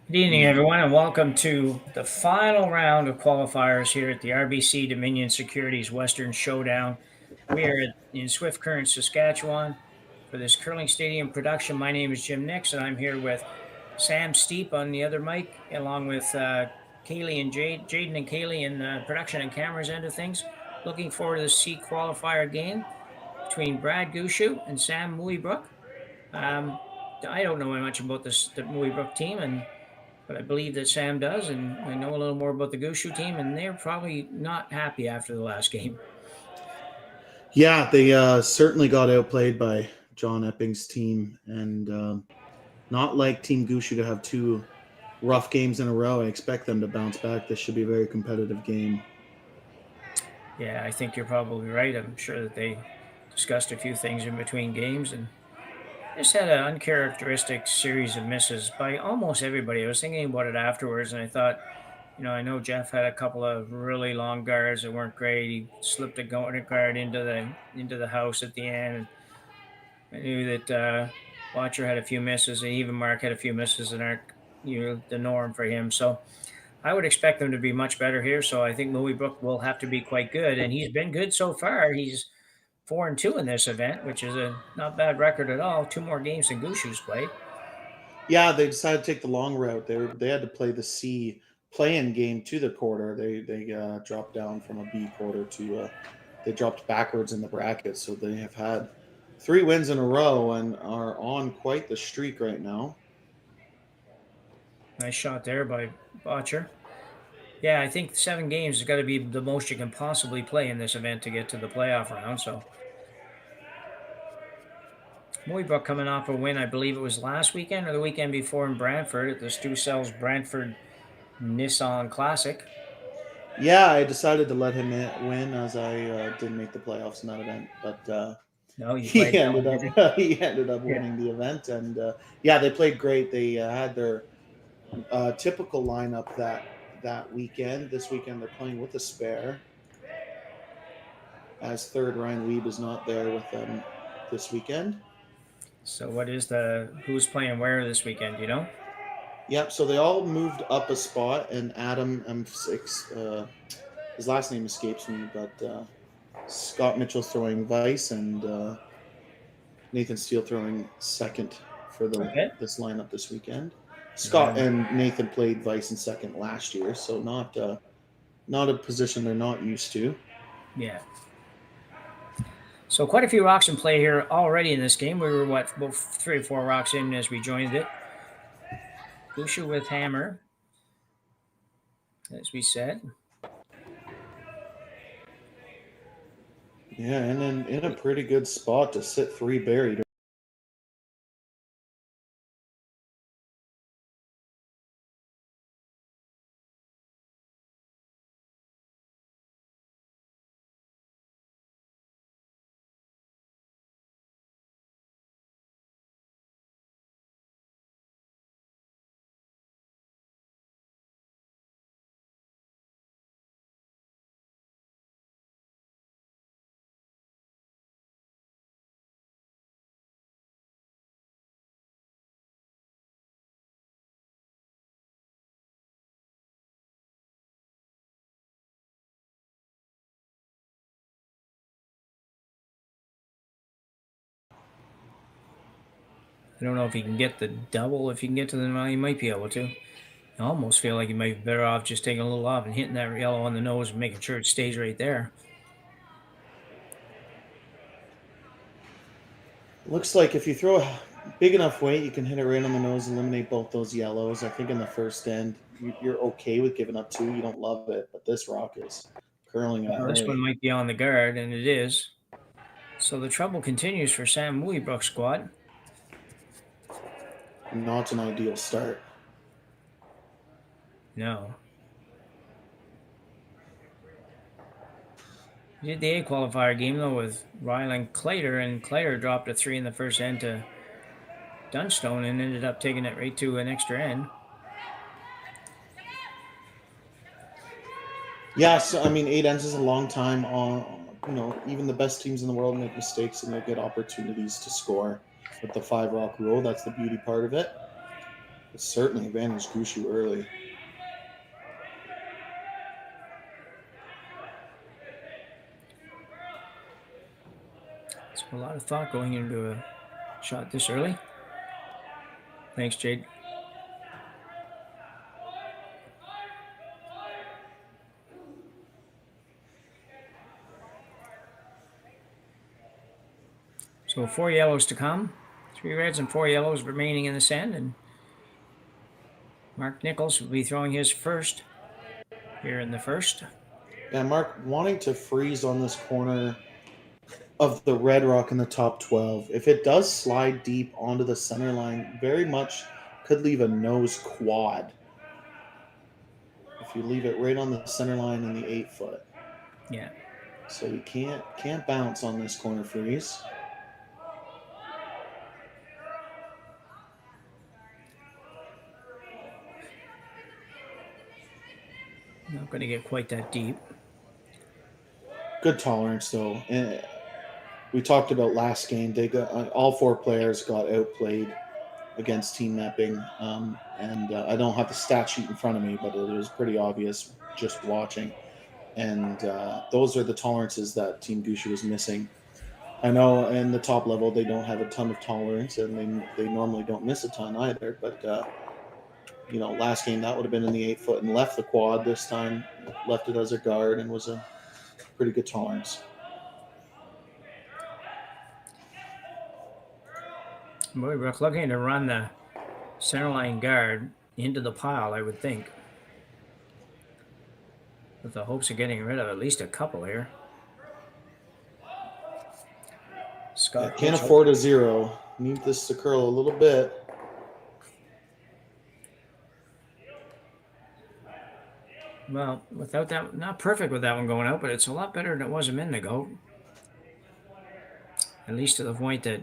Good evening, everyone, and welcome to the final round of qualifiers here at the RBC Dominion Securities Western Showdown. We are in Swift Current, Saskatchewan for this curling stadium production. My name is Jim Nix, and I'm here with Sam Steep on the other mic, along with Cailey and Jaiden and Cailey in production and cameras end of things. Looking forward to the C qualifier game between Brad Gushue and Sam Mooibroek. Um, I don't know much about the Mooibroek team, but I believe that Sam does, and I know a little more about the Gushue team, and they're probably not happy after the last game. Yeah, they certainly got outplayed by John Epping's team, and not like Team Gushue to have two rough games in a row. I expect them to bounce back. This should be a very competitive game. Yeah, I think you're probably right. I'm sure that they discussed a few things in between games and just had an uncharacteristic series of misses by almost everybody. I was thinking about it afterwards, and I thought, I know Jeff had a couple of really long guards that weren't great. He slipped a guard into the house at the end. I knew that Watcher had a few misses, and even Mark had a few misses that aren't the norm for him. So I would expect them to be much better here. So I think Mooibroek will have to be quite good, and he's been good so far. He's 4-2 in this event, which is a not bad record at all. Two more games than Gushue's played. Yeah, they decided to take the long route. They had to play the C play-in game to the quarter. They dropped down from a B quarter to they dropped backwards in the bracket. So they have had 3 wins in a row and are on quite the streak right now. Nice shot there by Botcher. Yeah, I think 7 games has got to be the most you can possibly play in this event to get to the playoff round. So Mooibroek coming off a win, I believe it was last weekend or the weekend before in Brantford at the Stu Sells Brantford Nissan Classic. Yeah, I decided to let him win as I didn't make the playoffs in that event, but No, you he played that ended one, up did you? he ended up Yeah. winning the event, and yeah, they played great. They had their typical lineup that weekend. This weekend they're playing with a spare, as third Ryan Weeb is not there with them this weekend. So who's playing where this weekend? You know? Yep. So they all moved up a spot, and Adam M6, his last name escapes me, but Scott Mitchell throwing vice, and Nathan Steele throwing second for Okay. this lineup this weekend. Scott Um, and Nathan played vice and second last year, so not a position they're not used to. yeah. So quite a few rocks in play here already in this game. We were about 3 or 4 rocks in as we joined it. Gushue with hammer, as we said. Yeah, and in a pretty good spot to sit three buried. I don't know if he can get the double. If he can get to the well, he might be able to. I almost feel like he might be better off just taking a little off and hitting that yellow on the nose and making sure it stays right there. Looks like if you throw a big enough weight, you can hit it right on the nose, eliminate both those yellows. I think in the first end, you're okay with giving up two. You don't love it, but this rock is curling Well, this one away. might be on the guard, and it is. So the trouble continues for Sam Mooibroek's squad. Not an ideal start. No. He did the A qualifier game, though, with Ryland Clater, and Clater dropped a 3 in the first end to Dunstone and ended up taking it right to an extra end. Yeah, so I mean, 8 ends is a long time. Even the best teams in the world make mistakes, and they get opportunities to score with the 5 rock rule. That's the beauty part of it. It certainly advantaged Gushue early. It's a lot of thought going into a shot this early. Thanks, Jade. So 4 yellows to come. 3 reds and 4 yellows remaining in the sand, and Mark Nichols will be throwing his first here in the first. Yeah, Mark wanting to freeze on this corner of the red rock in the top 12. If it does slide deep onto the center line, very much could leave a nose quad. If you leave it right on the center line in the 8 foot. Yeah. So you can't bounce on this corner freeze. Not going to get quite that deep. Good tolerance though. And we talked about last game. They got all 4 players got outplayed against team mapping, and I don't have the stat sheet in front of me, but it was pretty obvious just watching. And those are the tolerances that Team Gushue was missing. I know in the top level they don't have a ton of tolerance, and they normally don't miss a ton either. But last game that would have been in the 8 foot and left the quad. This time left it as a guard and was a pretty good tolerance. Mooibroek looking to run the centerline guard into the pile, I would think, with the hopes of getting rid of at least a couple here. Scott can't afford a 0. Need this to curl a little bit. Well, without that, not perfect with that one going out, but it's a lot better than it was a minute ago. At least to the point that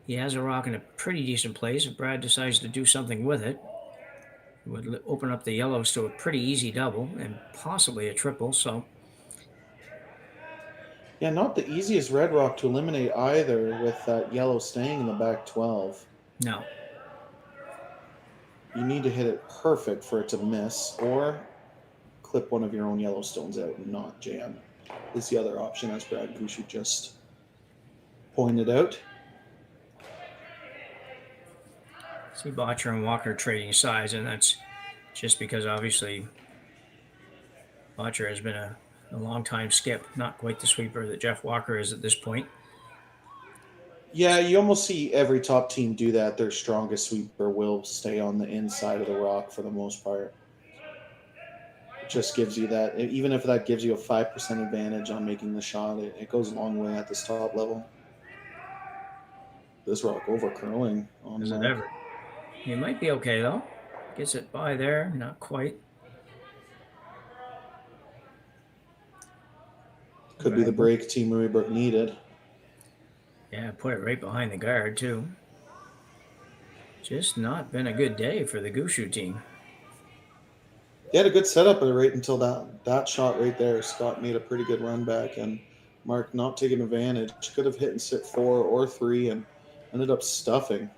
he has a rock in a pretty decent place. If Brad decides to do something with it, it would open up the yellows to a pretty easy double and possibly a triple. So, yeah, not the easiest red rock to eliminate either, with that yellow staying in the back 12. No. You need to hit it perfect for it to miss, or clip one of your own Yellowstones out and not jam. Is the other option, as Brad Gushue just pointed out. See Botcher and Walker trading sides, and that's just because obviously Botcher has been a long time skip, not quite the sweeper that Jeff Walker is at this point. Yeah, you almost see every top team do that. Their strongest sweeper will stay on the inside of the rock for the most part. It just gives you that, even if that gives you a 5% advantage on making the shot, it goes a long way at this top level. This rock over curling on Is it ever? He might be okay though. Gets it by there, not quite. Could be the break Team Mooibroek needed. Yeah, put it right behind the guard too. Just not been a good day for the Gushue team. He had a good setup right until that shot right there. Scott made a pretty good run back, and Mark not taking advantage. Could have hit and sit 4 or 3 and ended up stuffing.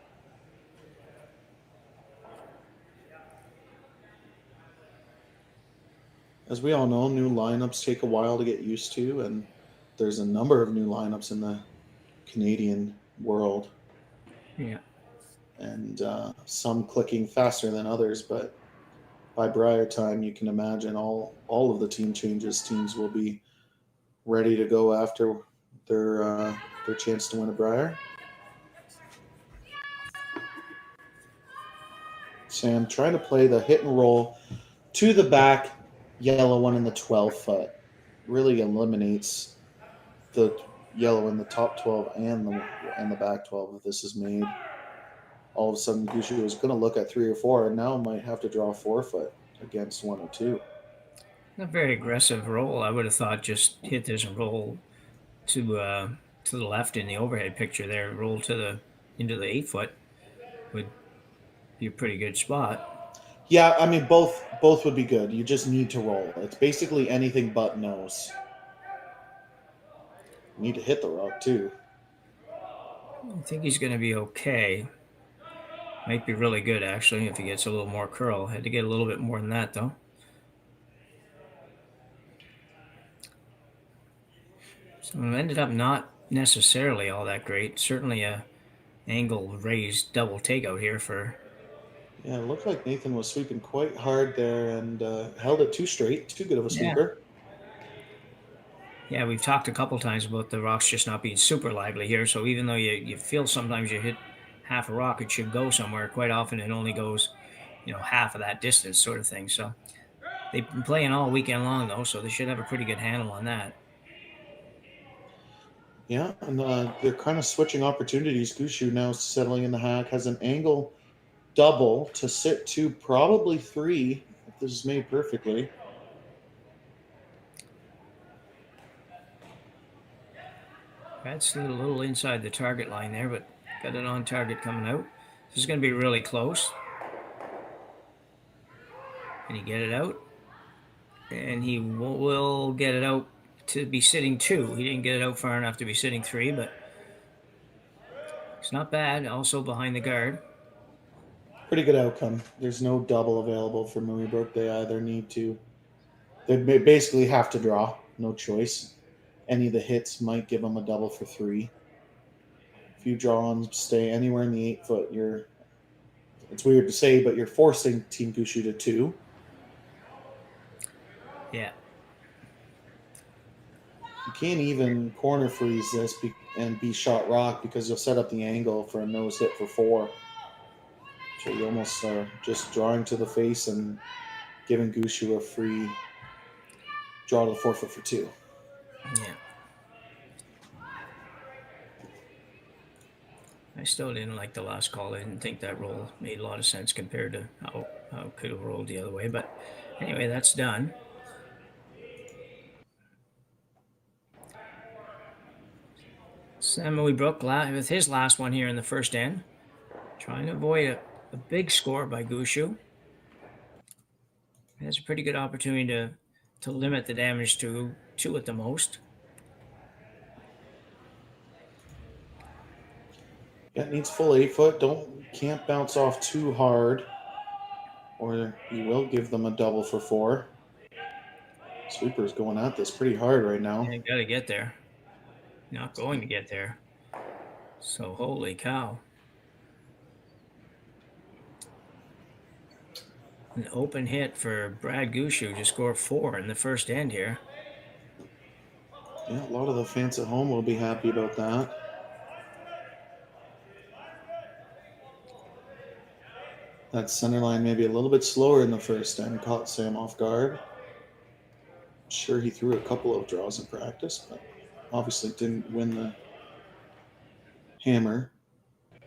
As we all know, new lineups take a while to get used to, and there's a number of new lineups in the Canadian world. Yeah. And some clicking faster than others, but by Brier time, you can imagine all of the team changes. Teams will be ready to go after their chance to win a Brier. Sam trying to play the hit and roll to the back yellow one in the 12 foot. Really eliminates the yellow in the top 12 and the back 12 if this is made. All of a sudden, Gushue was going to look at 3 or 4, and now might have to draw 4 foot against 1 or 2. A very aggressive roll. I would have thought just hit this and roll to the left in the overhead picture there. Roll into the 8 foot would be a pretty good spot. Yeah, I mean both would be good. You just need to roll. It's basically anything but nose. You need to hit the rock too. I think he's going to be okay. Might be really good, actually, if he gets a little more curl. Had to get a little bit more than that, though. So it ended up not necessarily all that great. Certainly a angle raised double takeout here for... Yeah, it looked like Nathan was sweeping quite hard there and held it too straight. Too good of a Yeah. sweeper. Yeah, we've talked a couple times about the rocks just not being super lively here. So even though you feel sometimes you hit half a rock, it should go somewhere. Quite often it only goes, half of that distance sort of thing. So they've been playing all weekend long, though, so they should have a pretty good handle on that. Yeah, and they're kind of switching opportunities. Gushue now settling in the hack, has an angle double to sit to probably 3 if this is made perfectly. That's a little inside the target line there, but got it on target coming out. This is going to be really close. Can he get it out? And he will get it out to be sitting 2. He didn't get it out far enough to be sitting 3, but it's not bad. Also behind the guard. Pretty good outcome. There's no double available for Mooibroek. They either need to, they basically have to draw. No choice. Any of the hits might give them a double for 3. If you draw and stay anywhere in the 8 foot, it's weird to say, but you're forcing Team Gushue to 2. Yeah. You can't even corner freeze this and be shot rock because you'll set up the angle for a nose hit for 4. So you almost are just drawing to the face and giving Gushue a free draw to the 4 foot for 2. Yeah. I still didn't like the last call. I didn't think that roll made a lot of sense compared to how it could have rolled the other way. But anyway, that's done. Sam Mooibroek with his last one here in the first end. Trying to avoid a big score by Gushue. Has a pretty good opportunity to limit the damage to 2 at the most. Yeah, it needs full 8 foot. Can't bounce off too hard, or you will give them a double for 4. Sweeper's going at this pretty hard right now. Yeah, got to get there. Not going to get there. So holy cow. An open hit for Brad Gushue to score 4 in the first end here. Yeah, a lot of the fans at home will be happy about that. That center line maybe a little bit slower in the first end caught Sam off guard. Sure, he threw a couple of draws in practice, but obviously didn't win the hammer.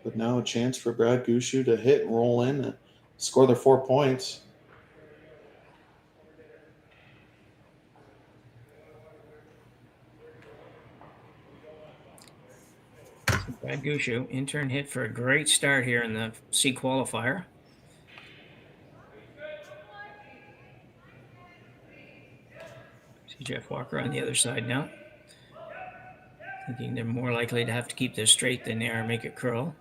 But now a chance for Brad Gushue to hit and roll in and score their 4 points. Brad Gushue, intern hit for a great start here in the C qualifier. See Jeff Walker on the other side now. Thinking they're more likely to have to keep this straight than they are make it curl.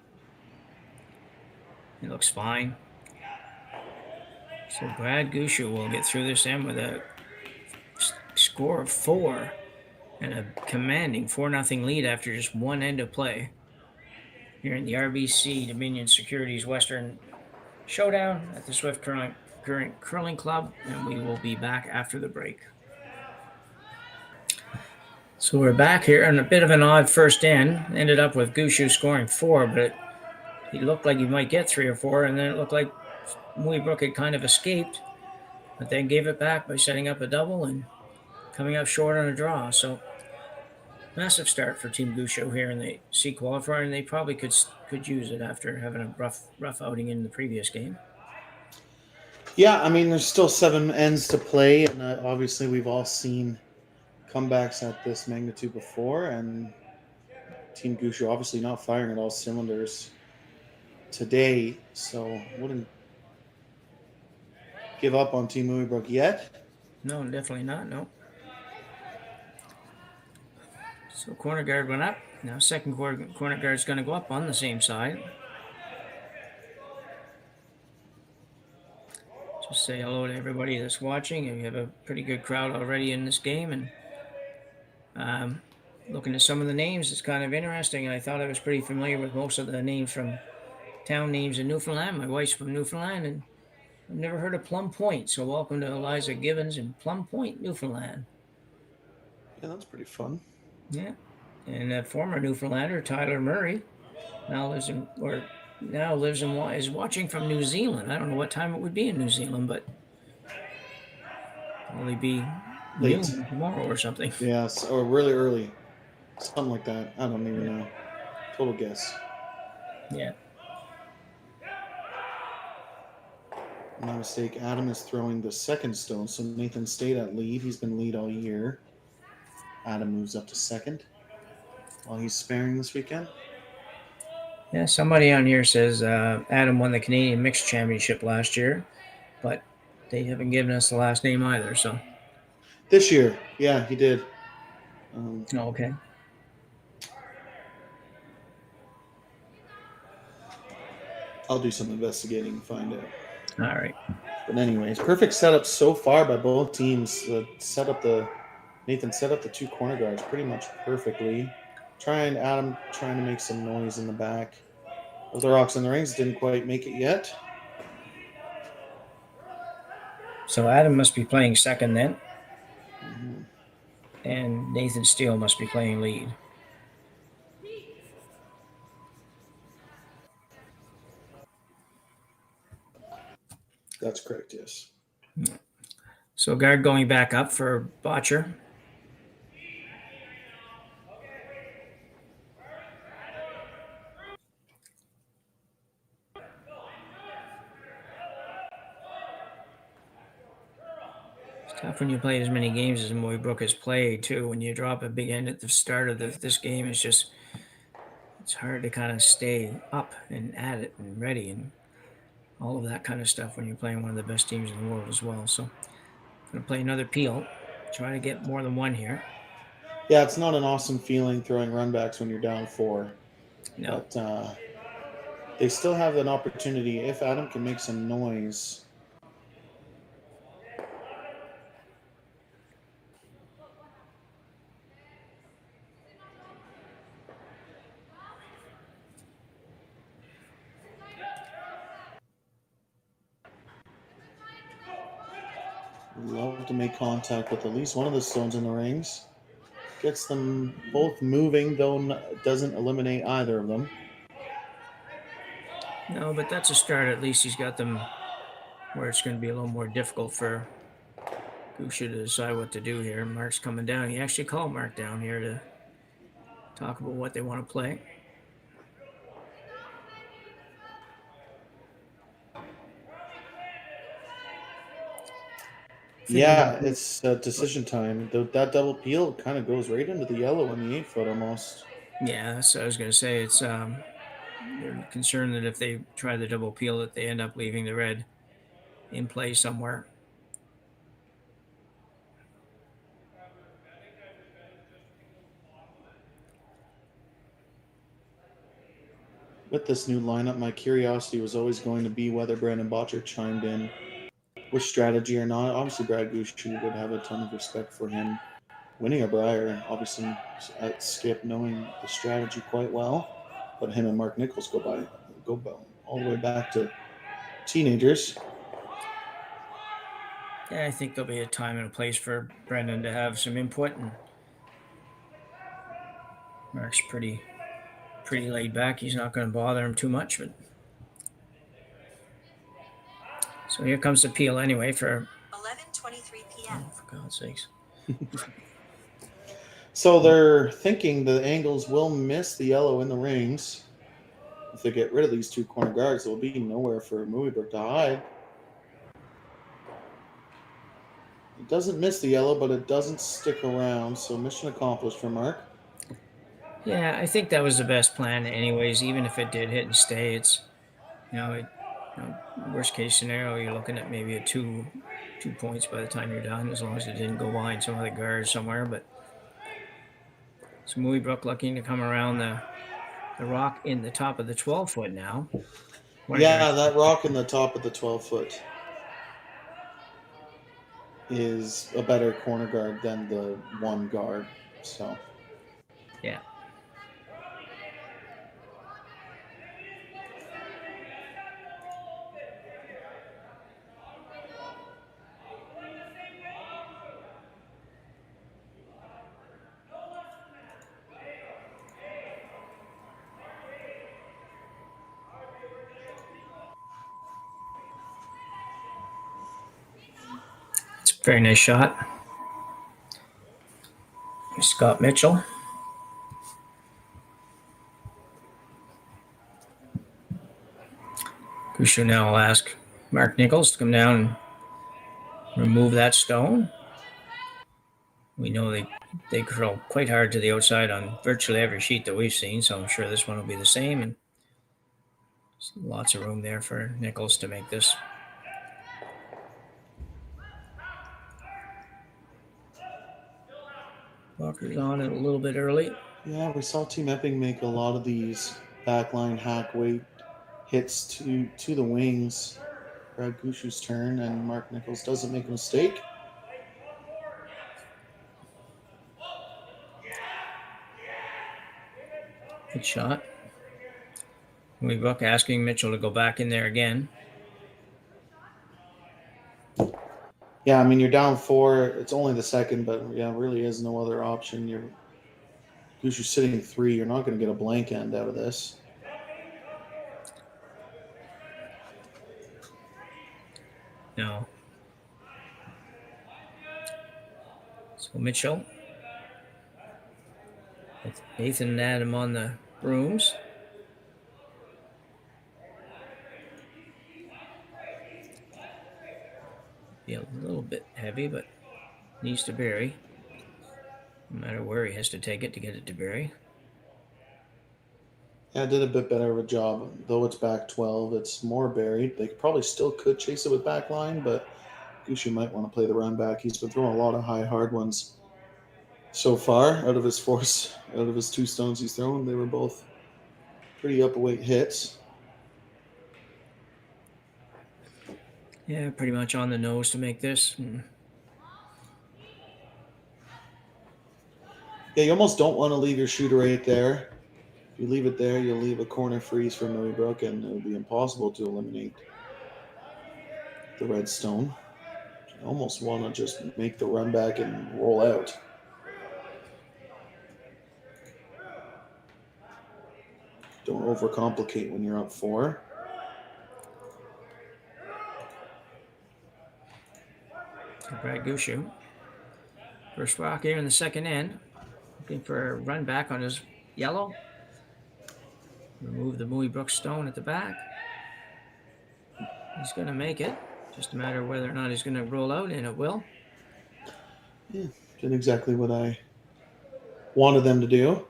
It looks fine. So Brad Gushue will get through this end with a score of 4 and a commanding 4-0 lead after just one end of play. Here in the RBC Dominion Securities Western Showdown at the Swift Curling Club, and we will be back after the break. So we're back here in a bit of an odd first end. Ended up with Gushue scoring 4, but he looked like he might get 3 or 4, and then it looked like Mooibroek had kind of escaped, but then gave it back by setting up a double and coming up short on a draw. So massive start for Team Gushue here in the C qualifier, and they probably could use it after having a rough outing in the previous game. Yeah, I mean, there's still 7 ends to play, and obviously we've all seen comebacks at this magnitude before, and Team Gushue obviously not firing at all cylinders today, so wouldn't give up on Team Mooibroek yet. No, definitely not, no. So corner guard went up. Now second corner guard is going to go up on the same side. Just say hello to everybody that's watching. We have a pretty good crowd already in this game, and looking at some of the names, it's kind of interesting. I thought I was pretty familiar with most of the names from town names in Newfoundland. My wife's from Newfoundland, and I've never heard of Plum Point. So welcome to Eliza Gibbons in Plum Point, Newfoundland. Yeah, that's pretty fun. Yeah, and a former Newfoundlander, Tyler Murray, is watching from New Zealand. I don't know what time it would be in New Zealand, but probably be Late. noon tomorrow or something. Yes, or really early. Something like that. I don't even know. Total guess. Yeah. My mistake. Adam is throwing the second stone, so Nathan stayed at lead. He's been lead all year. Adam moves up to second while he's sparing this weekend. Yeah, somebody on here says Adam won the Canadian Mixed Championship last year, but they haven't given us the last name either. So this year, yeah, he did. Okay. I'll do some investigating and find out. All right. But anyways, perfect setup so far by both teams. Nathan set up the two corner guards pretty much perfectly. Adam trying to make some noise in the back of the Rocks and the Rings. Didn't quite make it yet. So Adam must be playing second then. Mm-hmm. And Nathan Steele must be playing lead. That's correct, yes. So guard going back up for Botcher. It's tough when you play as many games as Mooibroek has played too. When you drop a big end at the start of this game, it's hard to kind of stay up and at it and ready and all of that kind of stuff when you're playing one of the best teams in the world as well. So I'm going to play another peel, try to get more than one here. Yeah, it's not an awesome feeling throwing runbacks when you're down 4. No. But they still have an opportunity if Adam can make some noise. Love to make contact with at least one of the stones in the rings. Gets them both moving, though doesn't eliminate either of them. No, but that's a start. At least he's got them where it's going to be a little more difficult for Gushue to decide what to do here. Mark's coming down. He actually called Mark down here to talk about what they want to play. Yeah, it's decision time. That double peel kind of goes right into the yellow on the 8-foot almost. Yeah, that's what I was going to say. It's they're concerned that if they try the double peel, that they end up leaving the red in play somewhere. With this new lineup, my curiosity was always going to be whether Brandon Botcher chimed in with strategy or not. Obviously, Brad Gushue would have a ton of respect for him winning a Brier. Obviously, at Skip knowing the strategy quite well, but him and Mark Nichols go all the way back to teenagers. Yeah, I think there'll be a time and a place for Brendan to have some input, and Mark's pretty laid back. He's not going to bother him too much, but so here comes the peel anyway for 11:23 p.m. Oh, for God's sakes. So they're thinking the Angles will miss the yellow in the rings. If they get rid of these two corner guards, there will be nowhere for Mooibroek to hide. It doesn't miss the yellow, but it doesn't stick around, so mission accomplished for Mark. Yeah, I think that was the best plan anyways, even if it did hit and stay. It's, worst case scenario, you're looking at maybe a two points by the time you're done, as long as it didn't go behind some of the guards somewhere. But so Mooibroek looking to come around the rock in the top of the 12-foot now. Yeah, that rock in the top of the 12-foot. is a better corner guard than the one guard. So Yeah. It's a very nice shot. Scott Mitchell. Gushue now will ask Mark Nichols to come down and remove that stone. We know they curl quite hard to the outside on virtually every sheet that we've seen, so I'm sure this one will be the same. And lots of room there for Nichols to make this. Walker's on it a little bit early. yeah, we saw Team Epping make a lot of these backline hack weight hits to the wings. Brad Gushue's turn, and Mark Nichols doesn't make a mistake. Good shot. Mooibroek asking Mitchell to go back in there again. Yeah, I mean, you're down 4. It's only the second, but yeah, really is no other option. You're sitting 3. You're not going to get a blank end out of this. No. So Mitchell with Nathan and Adam on the brooms. Be a little bit heavy, but needs to bury. No matter where he has to take it to get it to bury. Yeah, did a bit better of a job. Though it's back 12, it's more buried. They probably still could chase it with back line, but Gushue might want to play the run back. He's been throwing a lot of high hard ones so far out of his 2 stones he's thrown. They were both pretty upweight hits. Yeah, pretty much on the nose to make this. Yeah, you almost don't want to leave your shooter right there. If you leave it there, you'll leave a corner freeze for Mooibroek, and it'll be impossible to eliminate the red stone. You almost want to just make the run back and roll out. Don't overcomplicate when you're up 4. Brad Gushue. First rock here in the second end. Looking for a run back on his yellow. Remove the Mooibroek stone at the back. He's going to make it. Just a matter of whether or not he's going to roll out, and it will. Yeah, did exactly what I wanted them to do.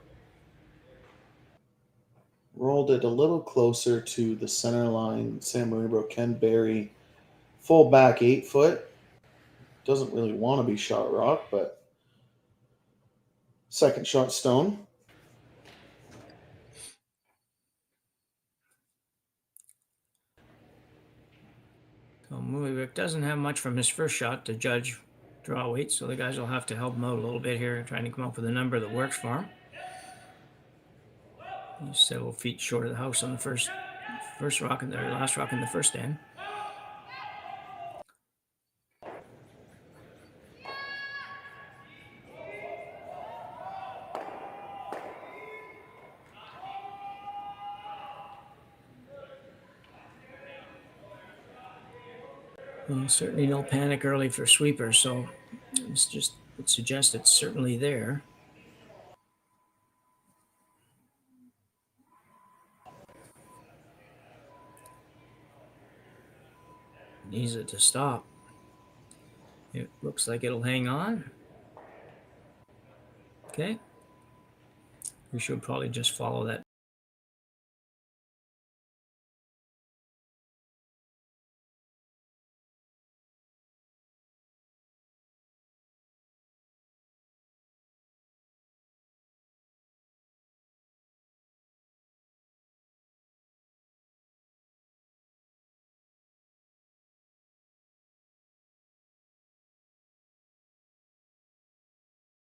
Rolled it a little closer to the center line. Sam Mooibroek can bury full back 8 foot. Doesn't really want to be shot rock, but second shot stone. So Mooibroek doesn't have much from his first shot to judge draw weight, so the guys will have to help him out a little bit here, trying to come up with a number that works for him. He's several feet short of the house on the first rock and the last rock in the first end. Well, certainly no panic early for sweepers, so it suggests it's certainly there. Needs it to stop. It looks like it'll hang on. Okay. We should probably just follow that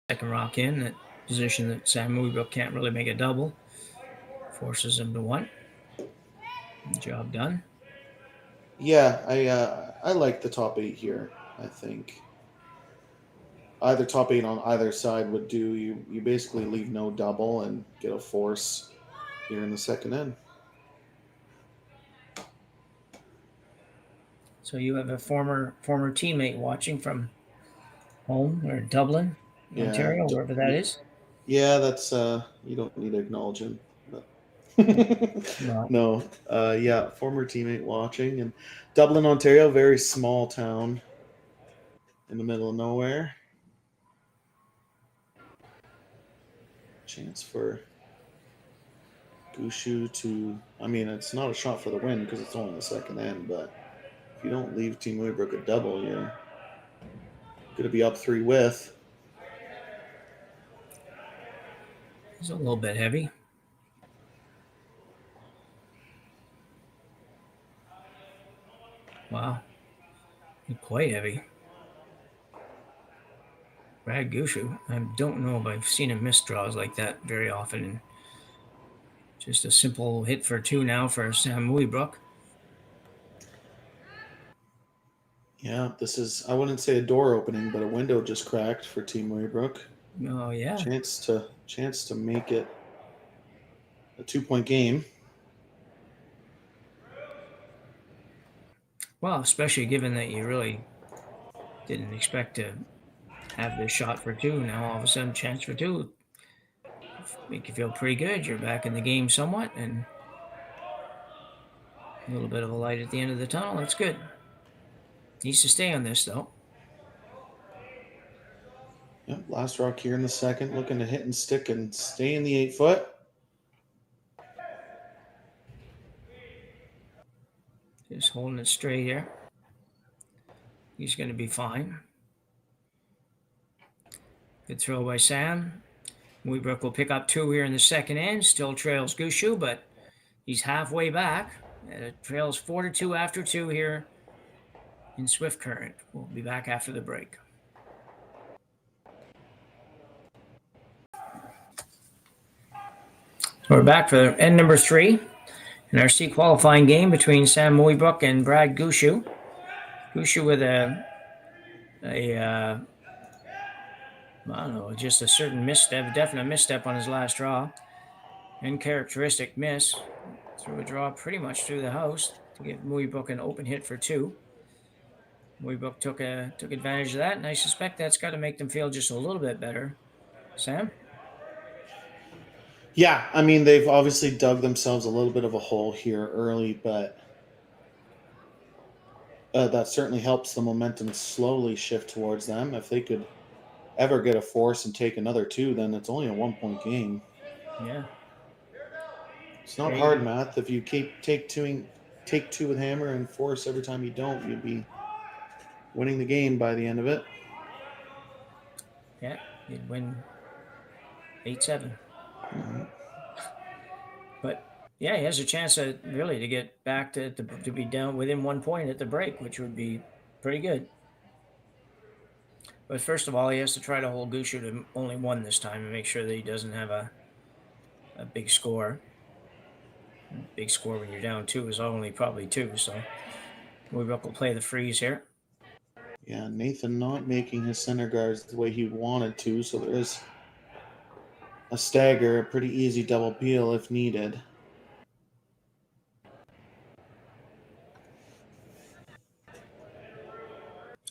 second rock in, that position that Sam Mooibroek can't really make a double. Forces him to one. Job done. Yeah, I like the top 8 here. I think either top 8 on either side would do. You basically leave no double and get a force here in the second end. So you have a former teammate watching from home or Dublin, Yeah, Ontario, wherever that is. Yeah, that's you don't need to acknowledge him. But No. no, yeah, former teammate watching in Dublin, Ontario, very small town in the middle of nowhere. Chance for Gushue to. I mean, it's not a shot for the win because it's only the second end, but if you don't leave Team Mooibroek a double, you're going to be up 3 with. It's a little bit heavy. Wow. Quite heavy. Brad Gushue. I don't know if I've seen him miss draws like that very often. And just a simple hit for 2 now for Sam Mooibroek. Yeah, this is, I wouldn't say a door opening, but a window just cracked for Team Mooibroek. Oh, yeah. Chance to make it a 2-point game. Well, especially given that you really didn't expect to have this shot for 2. Now, all of a sudden, chance for 2. Make you feel pretty good. You're back in the game somewhat, and a little bit of a light at the end of the tunnel. That's good. Needs to stay on this, though. Yep, last rock here in the second, looking to hit and stick and stay in the 8-foot. Just holding it straight here. He's going to be fine. Good throw by Sam. Mooibroek will pick up 2 here in the second end. Still trails Gushue, but he's halfway back. It trails 4-2 after 2 here in Swift Current. We'll be back after the break. We're back for end number 3 in our C qualifying game between Sam Mooibroek and Brad Gushue. Gushue with a I don't know, just a certain misstep, definite misstep on his last draw. Uncharacteristic miss. Threw a draw pretty much through the house to give Mooibroek an open hit for 2. Mooibroek took advantage of that, and I suspect that's got to make them feel just a little bit better. Sam? Yeah, I mean, they've obviously dug themselves a little bit of a hole here early, but that certainly helps the momentum slowly shift towards them. If they could ever get a force and take another 2, then it's only a 1-point game. Yeah. It's not hard math. If you take two with hammer and force every time you don't, you'd be winning the game by the end of it. Yeah, you'd win 8-7. Mm-hmm. But yeah, he has a chance to get back to be down within 1 point at the break, which would be pretty good. But first of all, he has to try to hold Gushue to only 1 this time and make sure that he doesn't have a big score. Big score when you're down 2 is only probably 2, so Mooibroek will play the freeze here. Yeah, Nathan not making his center guards the way he wanted to, so there is a stagger, a pretty easy double peel if needed.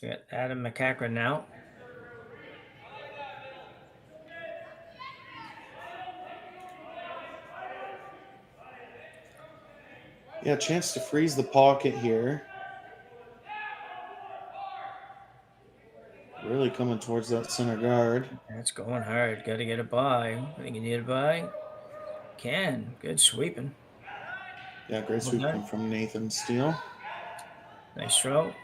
We got Adam McCachran now. Yeah, chance to freeze the pocket here. Really coming towards that center guard. That's going hard. Got to get a buy. I think you need a buy. Can. Good sweeping. Yeah, great sweeping from Nathan Steele. Nice throw.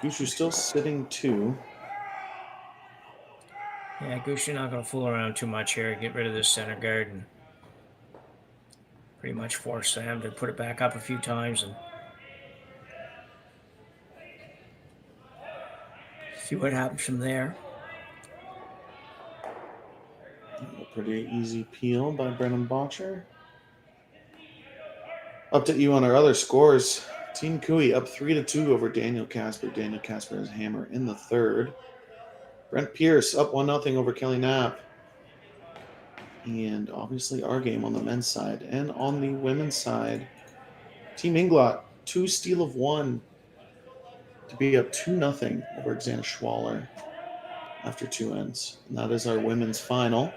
Gushue still sitting 2. Yeah, Gushue not going to fool around too much here. Get rid of this center guard and pretty much force Sam to put it back up a few times. And See what happens from there. A pretty easy peel by Brennan Botcher. Update you on our other scores. Team Cooey up 3-2 over Daniel Casper. Daniel Casper has hammer in the third. Brent Pierce up 1-0 over Kelly Knapp. And obviously our game on the men's side. And on the women's side, Team Inglot, 2 steal of 1 to be up 2-0 over Xana Schwaller after 2 ends. And that is our women's final.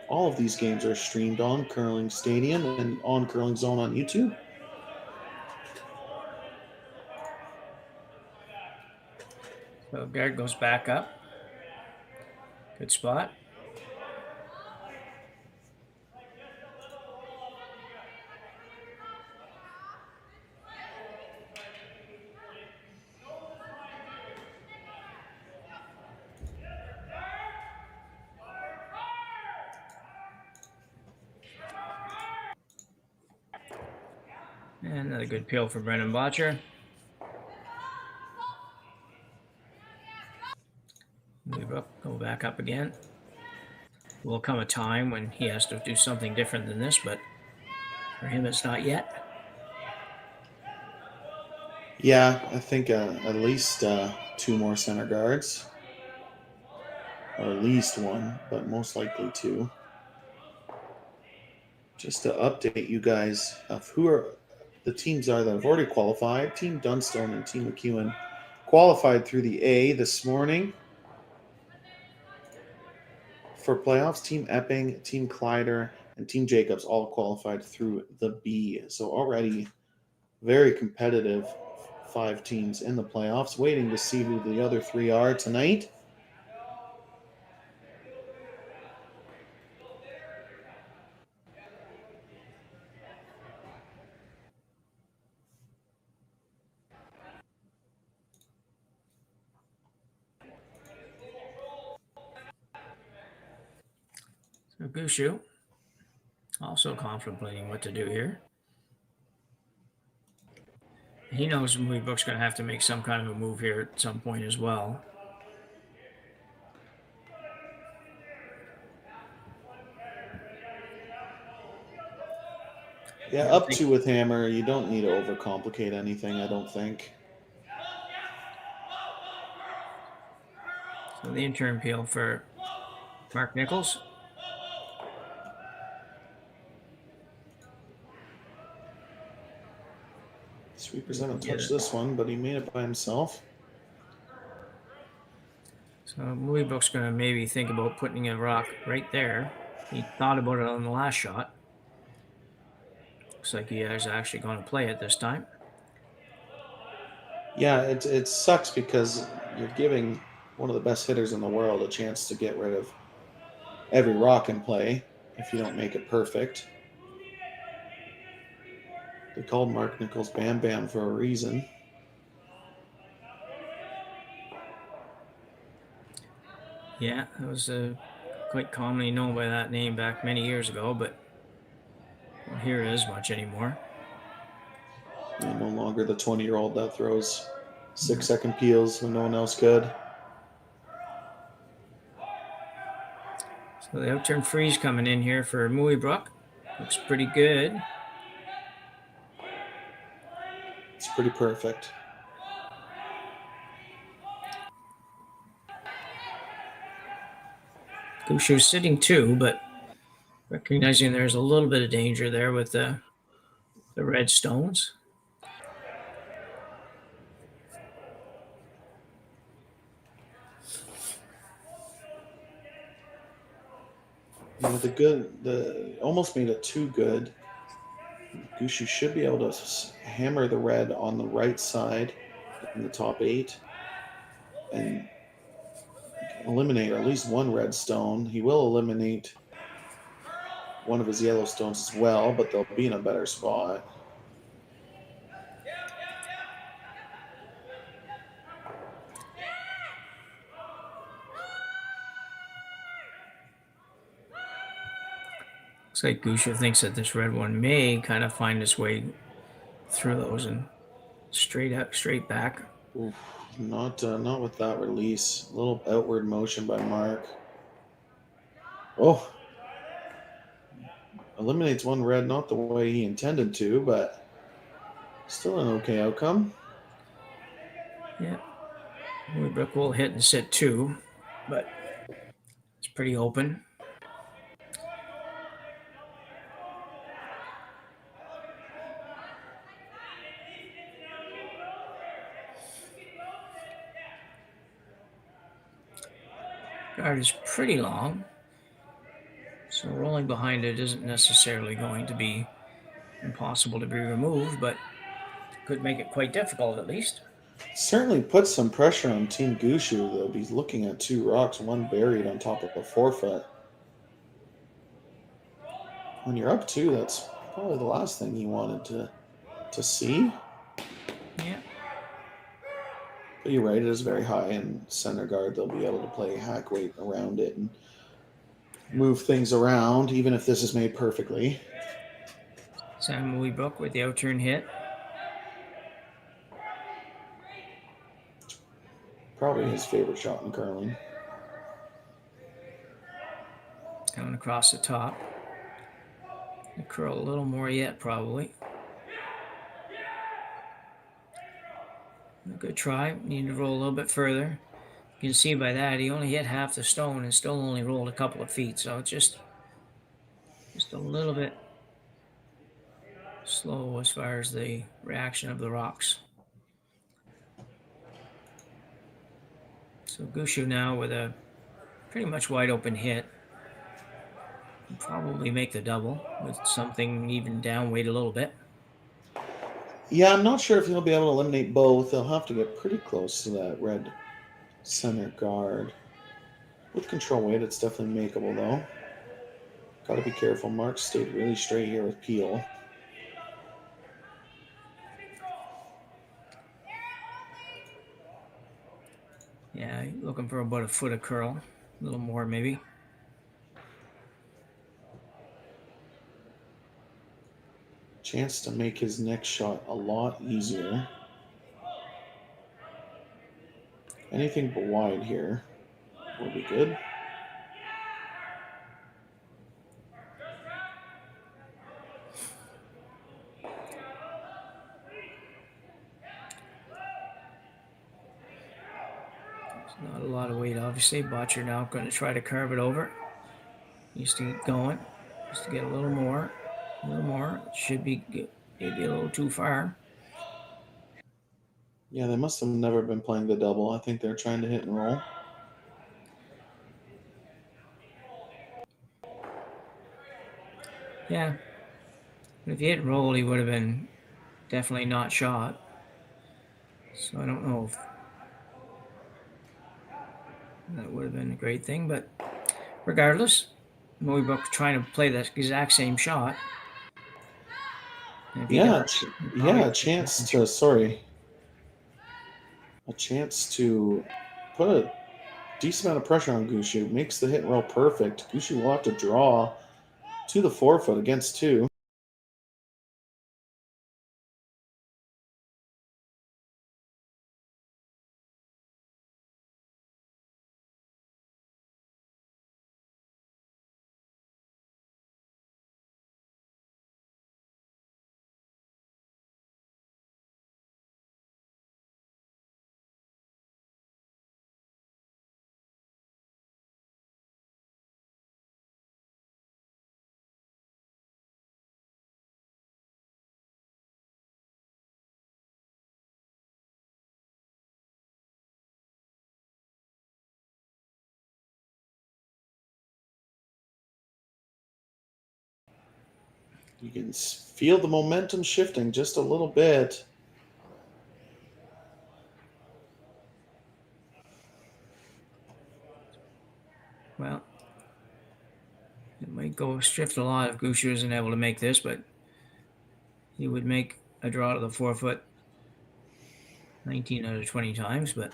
All of these games are streamed on Curling Stadium and on Curling Zone on YouTube. So Garrett goes back up. Good spot. And another good peel for Brendan Botcher. Mooibroek go back up again. Will come a time when he has to do something different than this, but for him it's not yet. Yeah, I think at least 2 more center guards. Or at least 1, but most likely 2. Just to update you guys of who are the teams are that have already qualified. Team Dunstone and Team McEwen qualified through the A this morning. For playoffs, Team Epping, Team Kleider, and Team Jacobs all qualified through the B. So already very competitive 5 teams in the playoffs. Waiting to see who the other 3 are tonight. So Gushue also contemplating what to do here. He knows Mooibroek's going to have to make some kind of a move here at some point as well. Yeah, up 2 with hammer. You don't need to overcomplicate anything, I don't think. So the interim peel for Mark Nichols. Sweepers haven't touched this one, but he made it by himself. So Mooibroek's going to maybe think about putting a rock right there. He thought about it on the last shot. Looks like he is actually going to play it this time. Yeah, it sucks because you're giving one of the best hitters in the world a chance to get rid of every rock in play if you don't make it perfect. They called Mark Nichols Bam Bam for a reason. Yeah, it was quite commonly known by that name back many years ago, but I don't hear it as much anymore. Yeah, no longer the 20-year-old that throws 6-second peels when no one else could. So the outturn freeze coming in here for Mooibroek. Looks pretty good. It's pretty perfect. Gushue's sitting 2, but recognizing there's a little bit of danger there with the red stones. You know, the almost made it too good. Gushue should be able to hammer the red on the right side in the top 8 and eliminate at least 1 red stone. He will eliminate one of his yellow stones as well, but they'll be in a better spot. Looks like Gushue thinks that this red one may kind of find its way through those and straight back. Oof, not with that release. A little outward motion by Mark. Oh, eliminates one red, not the way he intended to, but still an okay outcome. Yeah. Mooibroek will hit and sit 2, but it's pretty open. Guard is pretty long, so rolling behind it isn't necessarily going to be impossible to be removed, but could make it quite difficult at least. Certainly puts some pressure on Team Gushue. They'll be looking at 2 rocks, one buried on top of a 4-foot. When you're up 2, that's probably the last thing you wanted to see. Yeah. But you're right, it is very high, and center guard, they'll be able to play hack weight around it and move things around, even if this is made perfectly. Sam Mooibroek with the outturn hit. Probably his favorite shot in curling. Coming across the top. The curl a little more yet, probably. A good try. Need to roll a little bit further. You can see by that he only hit half the stone and still only rolled a couple of feet. So it's just a little bit slow as far as the reaction of the rocks. So Gushue now with a pretty much wide open hit. Can probably make the double with something even down weight a little bit. Yeah, I'm not sure if he'll be able to eliminate both. They'll have to get pretty close to that red center guard. With control weight, it's definitely makeable, though. Got to be careful. Mark stayed really straight here with Peel. Yeah, looking for about a foot of curl. A little more, maybe. Chance to make his next shot a lot easier. Anything but wide here will be good. Not a lot of weight, obviously. Botcher now going to try to carve it over. Needs to get going. Needs to get a little more. A little more. It should be maybe a little too far. Yeah, they must have never been playing the double. I think they're trying to hit and roll. Yeah. But if he hit and roll, he would have been definitely not shot. So I don't know if that would have been a great thing. But regardless, Mooibroek trying to play the exact same shot. Yeah, a chance to put a decent amount of pressure on Gushue. Makes the hit and roll perfect. Gushue will have to draw to the 4-foot against 2. You can feel the momentum shifting just a little bit. Well, it might go shift a lot if Gushue isn't able to make this, but he would make a draw to the 4-foot 19 out of 20 times, but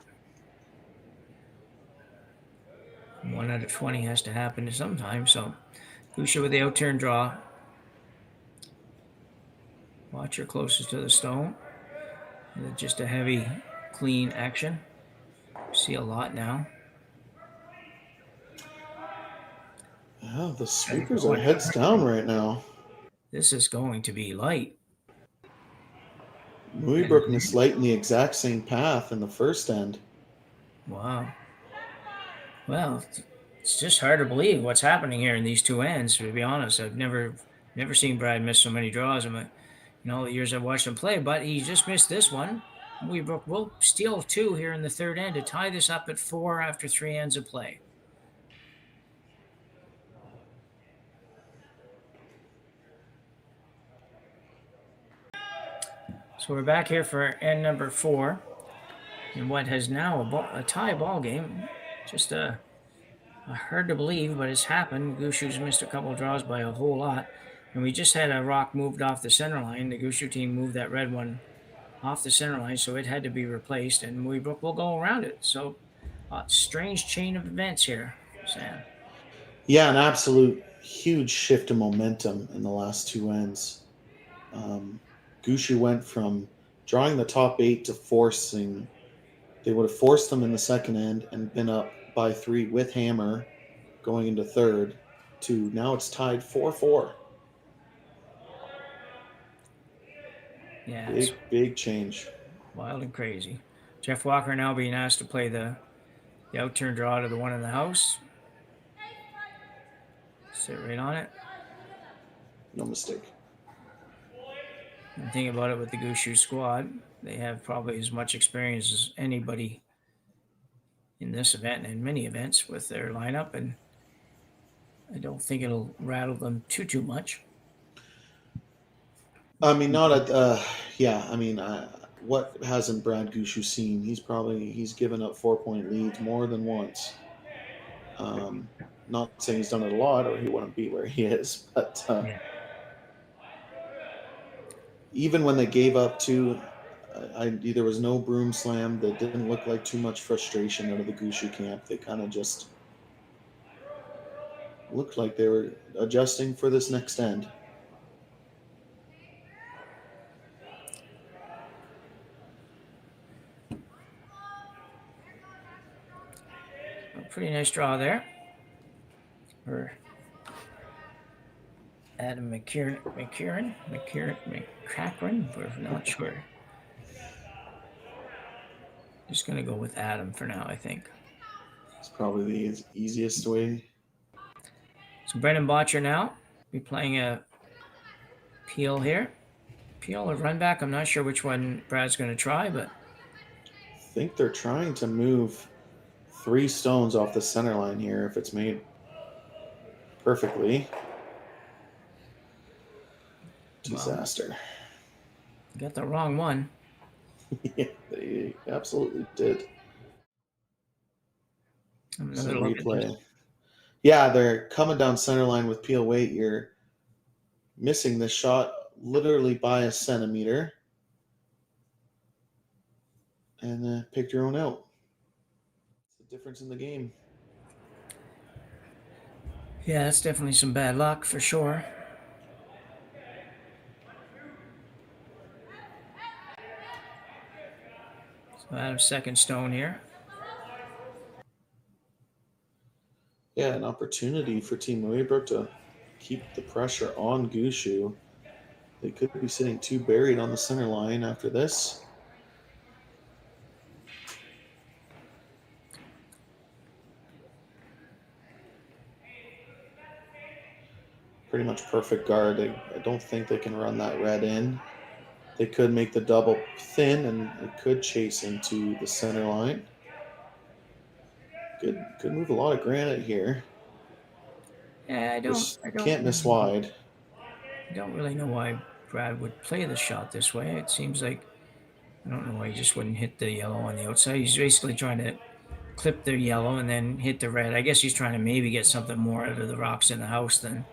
1 out of 20 has to happen sometimes. So Gushue with the outturn draw. Watcher closest to the stone. Just a heavy clean action. See a lot now. Yeah, the sweepers are heads down right now. This is going to be light. Mooibroek missed light in the exact same path in the first end. Wow. Well, it's just hard to believe what's happening here in these two ends. To be honest, I've never seen Brad miss so many draws in all the years I've watched him play. But he just missed this one. We will steal 2 here in the third end to tie this up at 4 after 3 ends of play. So we're back here for end number 4 in what has now a tie ball game. Just hard to believe, but it's happened. Gushue's missed a couple of draws by a whole lot. And we just had a rock moved off the center line. The Gushue team moved that red one off the center line, so it had to be replaced, and Mooibroek will go around it. So, strange chain of events here, Sam. Yeah, an absolute huge shift in momentum in the last two ends. Gushue went from drawing the top 8 to forcing. They would have forced them in the second end and been up by 3 with hammer going into third to now it's tied 4-4. Yeah, big change. Wild and crazy. Jeff Walker now being asked to play the outturn draw to the one in the house. Sit right on it. No mistake. And think about it with the Gushue squad. They have probably as much experience as anybody in this event and many events with their lineup, and I don't think it'll rattle them too much. I mean, not at yeah. I mean, what hasn't Brad Gushue seen? He's given up 4-point leads more than once. Not saying he's done it a lot, or he wouldn't be where he is, but even when they gave up 2, there was no broom slam. That didn't look like too much frustration out of the Gushue camp. They kind of just looked like they were adjusting for this next end. Pretty nice draw there for Adam McCachran. We're not sure. Just going to go with Adam for now, I think. It's probably the easiest way. So Brendan Botcher now be playing a peel here. Peel or run back. I'm not sure which one Brad's going to try, but I think they're trying to move 3 stones off the center line here if it's made perfectly. Disaster. Well, got the wrong one. Yeah, they absolutely did. Replay. Yeah, they're coming down center line with peel weight. You're missing the shot literally by a centimeter. And picked your own out. It's the difference in the game. Yeah, that's definitely some bad luck for sure. So Adam's second stone here. Yeah, an opportunity for Team Mooibroek to keep the pressure on Gushue. They could be sitting 2 buried on the center line after this. Pretty much perfect guard. I don't think they can run that red in. They could make the double thin, and it could chase into the center line. Could move a lot of granite here. Yeah, I don't can't miss wide. I don't really know why Brad would play the shot this way. It seems like, I don't know why he just wouldn't hit the yellow on the outside. He's basically trying to clip the yellow and then hit the red. I guess he's trying to maybe get something more out of the rocks in the house than.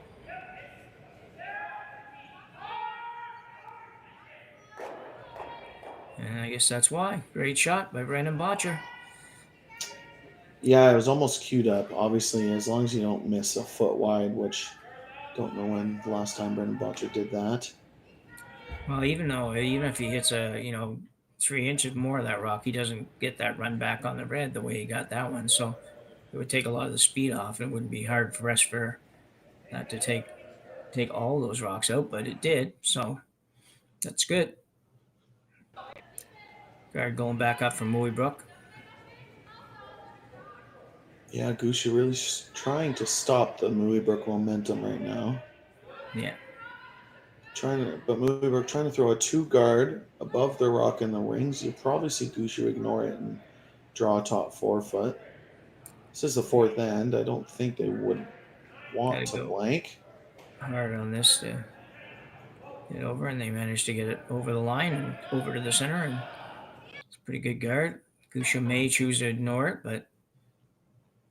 And I guess that's why. Great shot by Brendan Botcher. Yeah, it was almost queued up. Obviously, as long as you don't miss a foot wide, which don't know when the last time Brendan Botcher did that. Well, even if he hits a 3 inches more of that rock, he doesn't get that run back on the red the way he got that one. So it would take a lot of the speed off. It wouldn't be hard for us for that to take all those rocks out, but it did. So that's good. Guard going back up from Mooibroek. Yeah, Gushue really trying to stop the Mooibroek momentum right now. Yeah. But Mooibroek trying to throw a 2-guard above the rock in the rings. You'll probably see Gushue ignore it and draw a top 4-foot. This is the 4th end. I don't think they would want Gotta to go blank. hard on this to get over, and they managed to get it over the line and over to the center, and it's a pretty good guard. Gushue may choose to ignore it, but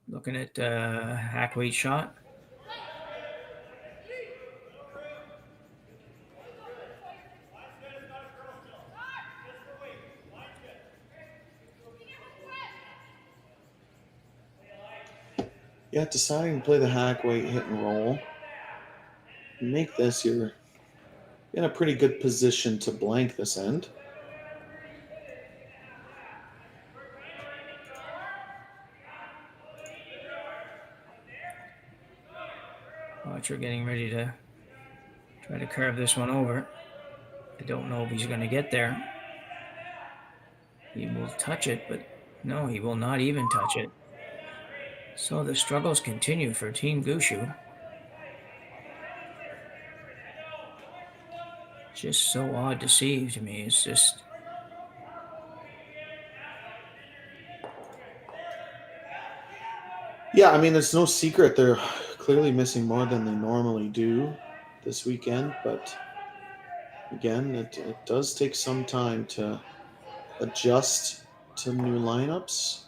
looking at hack weight shot. Yeah, deciding to play the hack weight hit and roll. You make this, you're in a pretty good position to blank this end. Watcher getting ready to try to carve this one over. I don't know if he's going to get there. He will touch it, but no, he will not even touch it. So the struggles continue for Team Gushue. Just so odd to see to me. It's just... Yeah, I mean, it's no secret they're clearly missing more than they normally do this weekend, but again, it does take some time to adjust to new lineups.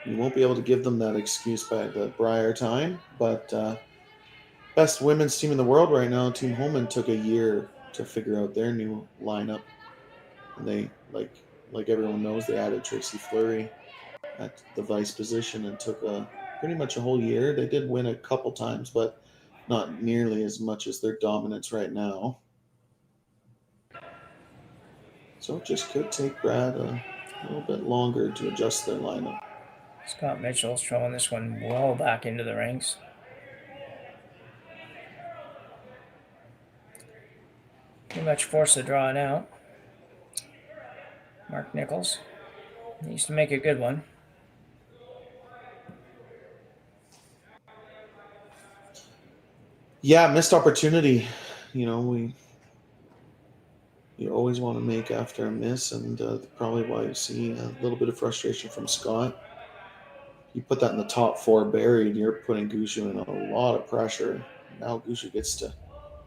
You won't be able to give them that excuse by the Briar time, but best women's team in the world right now, Team Holman, took a year to figure out their new lineup. And they, like everyone knows, they added Tracy Fleury at the vice position and took pretty much a whole year. They did win a couple times, but not nearly as much as their dominance right now. So it just could take Brad a little bit longer to adjust their lineup. Scott Mitchell's throwing this one well back into the ranks. Pretty much forced the draw now. Mark Nichols needs to make a good one. Yeah, missed opportunity. You know, you always want to make after a miss, and probably why you see a little bit of frustration from Scott. You put that in the top 4 buried, you're putting Gushue in a lot of pressure. Now Gushue gets to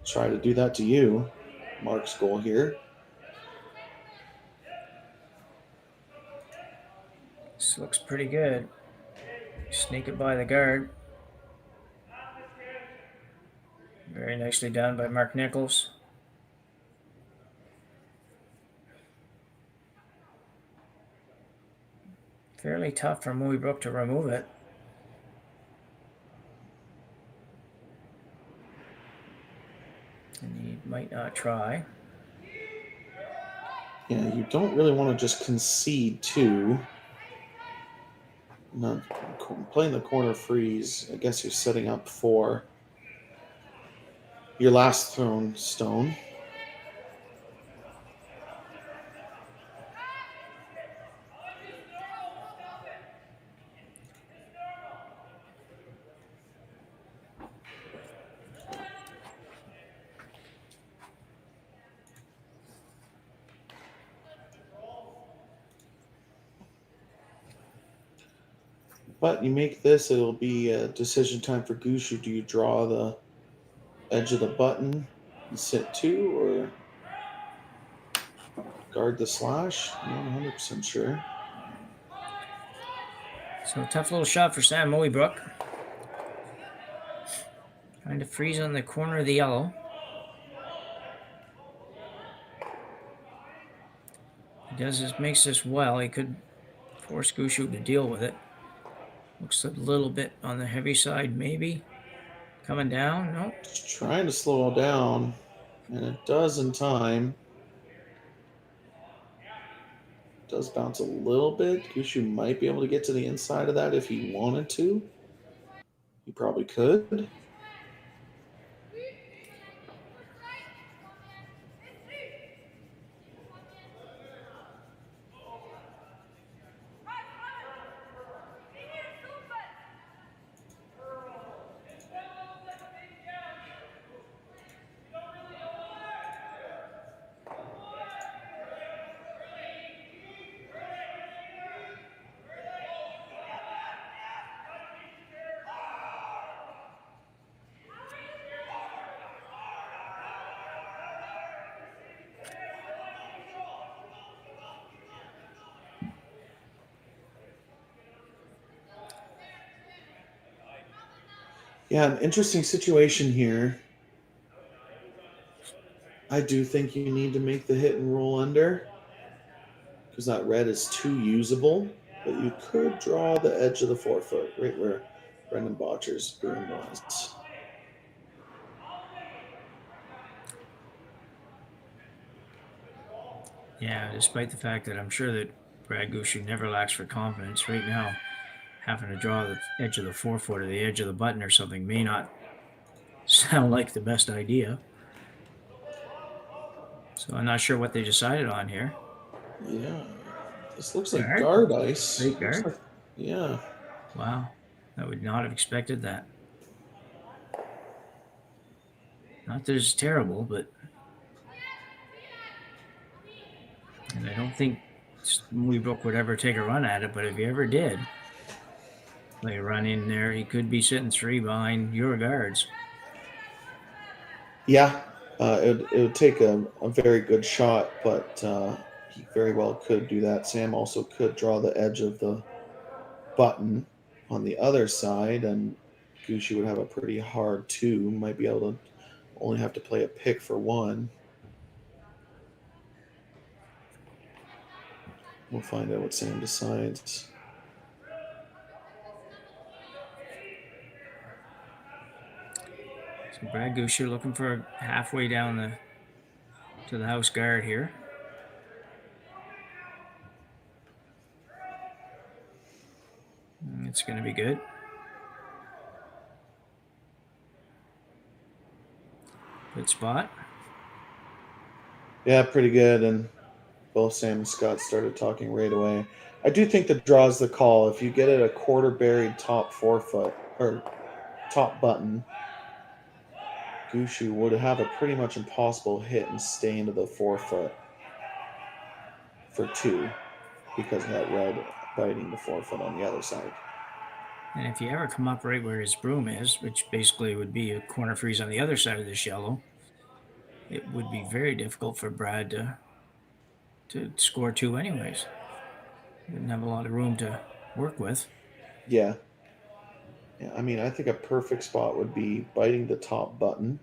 try to do that to you. Mark's goal here. This looks pretty good. Sneak it by the guard. Very nicely done by Mark Nichols. Fairly tough for Mooibroek to remove it. And he might not try. Yeah, you don't really want to just concede too. Not playing the corner freeze. I guess you're setting up for your last thrown stone. But you make this, it'll be a decision time for Gushue. Do you draw the edge of the button and sit 2, or guard the slash? Not 100% sure. So tough little shot for Sam Mooibroek. Trying to freeze on the corner of the yellow. He does this, makes this well. He could force Gushue to deal with it. Looks a little bit on the heavy side, maybe. Coming down, no. Just trying to slow down, and it does in time. does bounce a little bit. Gushue might be able to get to the inside of that if he wanted to. He probably could. Yeah, an interesting situation here. I do think you need to make the hit and roll under because that red is too usable. But you could draw the edge of the forefoot right where Brendan Botcher's broom was. Yeah, despite the fact that I'm sure that Brad Gushue never lacks for confidence, right now having to draw the edge of the forefoot or the edge of the button or something may not sound like the best idea. So I'm not sure what they decided on here. Yeah, this looks like Guard? guard ice. Straight guard? Looks like, yeah. Wow, I would not have expected that. Not that it's terrible, but and I don't think Mooibroek would ever take a run at it, but if he ever did play a run in there, he could be sitting 3 behind your guards. Yeah, it would take a very good shot, but he very well could do that. Sam also could draw the edge of the button on the other side, and Gushue would have a pretty hard 2. Might be able to only have to play a pick for 1. We'll find out what Sam decides. So Brad Gushue looking for halfway down to the house guard here. It's going to be good. Good spot. Yeah, pretty good. And both Sam and Scott started talking right away. I do think the draw's the call. If you get it a quarter buried top forefoot or top button, Gushue would have a pretty much impossible hit and stay into the forefoot for 2 because of that red biting the forefoot on the other side. And if you ever come up right where his broom is, which basically would be a corner freeze on the other side of this yellow, it would be very difficult for Brad to score 2 anyways. He wouldn't have a lot of room to work with. Yeah. Yeah, I mean, I think a perfect spot would be biting the top button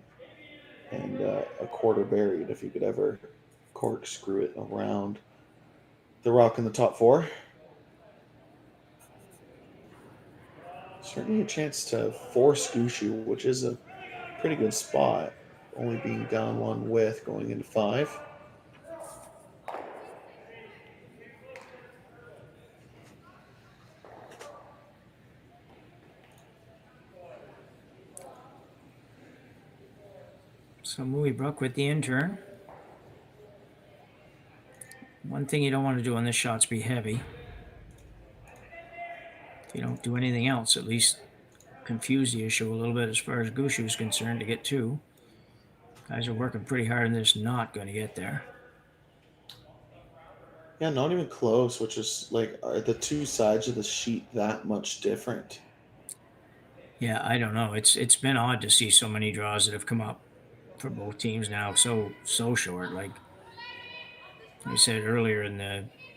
and a quarter buried if you could ever corkscrew it around the rock in the top 4. Certainly a chance to force Gushue, which is a pretty good spot, only being down 1 width going into 5. So Mooibroek with the in-turn. One thing you don't want to do on this shot is be heavy. If you don't do anything else, at least confuse the issue a little bit as far as Gushue is concerned to get 2. Guys are working pretty hard and this not going to get there. Yeah, not even close, which is like, are the 2 sides of the sheet that much different? Yeah, I don't know. It's been odd to see so many draws that have come up for both teams now so short. Like I said earlier in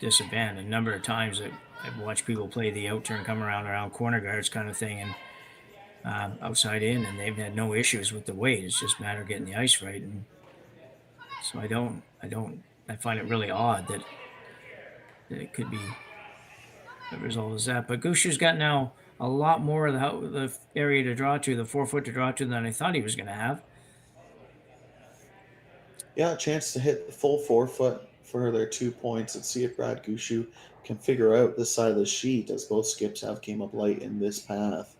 this event, a number of times that I've watched people play the out turn, come around corner guards kind of thing, and outside in, and they've had no issues with the weight. It's just a matter of getting the ice right. And so I find it really odd that it could be the result is that. But Gushue's got now a lot more of the area to draw to, the forefoot to draw to than I thought he was going to have. Yeah, a chance to hit the full forefoot for their 2 points. Let's see if Brad Gushue can figure out this side of the sheet, as both skips have came up light in this path.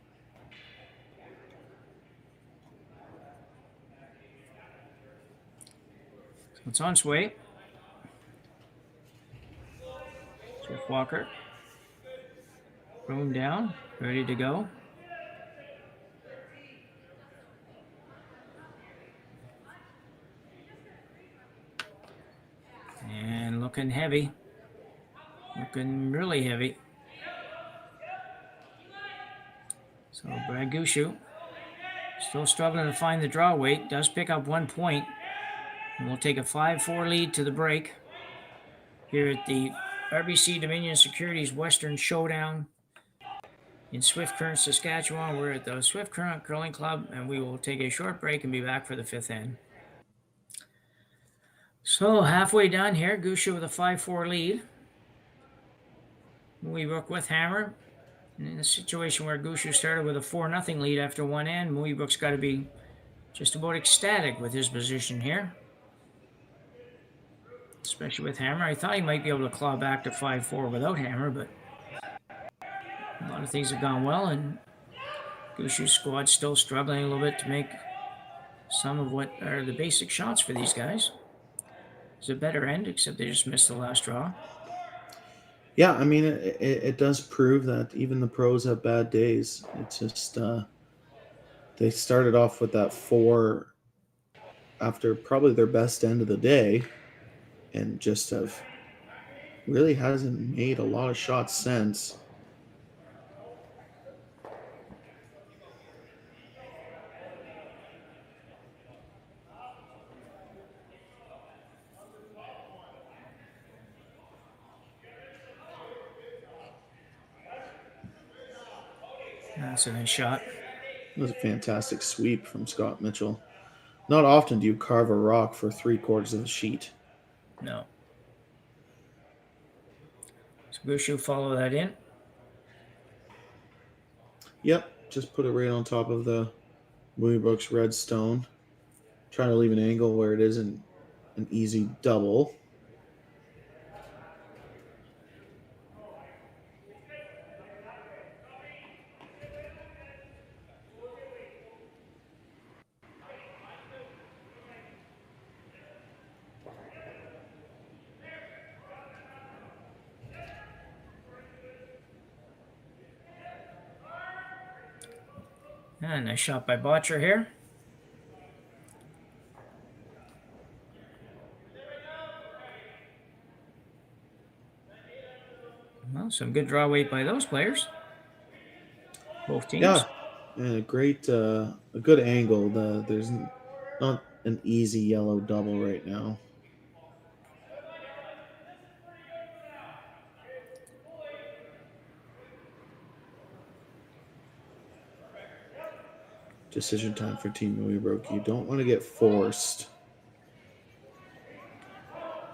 So it's on its way. Jeff Walker. Thrown down, ready to go. And looking heavy. Looking really heavy. So Brad Gushue still struggling to find the draw weight. Does pick up 1 point. And we'll take a 5-4 lead to the break here at the RBC Dominion Securities Western Showdown in Swift Current, Saskatchewan. We're at the Swift Current Curling Club, and we will take a short break and be back for the 5th end. So halfway done here, Gushue with a 5-4 lead. Mooibroek with hammer. And in a situation where Gushue started with a 4-0 lead after 1 end, Mooibroek's got to be just about ecstatic with his position here. Especially with hammer. I thought he might be able to claw back to 5-4 without hammer, but a lot of things have gone well, and Gushue's squad's still struggling a little bit to make some of what are the basic shots for these guys. It's a better end, except they just missed the last draw. Yeah, I mean, it does prove that even the pros have bad days. It's just they started off with that 4 after probably their best end of the day, and just have really hasn't made a lot of shots since. That's a nice shot. It was a fantastic sweep from Scott Mitchell. Not often do you carve a rock for 3/4 of the sheet. No. So Gushue follow that in. Yep, just put it right on top of the Mooibroek's red stone. Trying to leave an angle where it isn't an easy double. And nice shot by Botcher here. Well, some good draw weight by those players. Both teams. Yeah, and a good angle. There's not an easy yellow double right now. Decision time for Team Mooibroek. You don't want to get forced.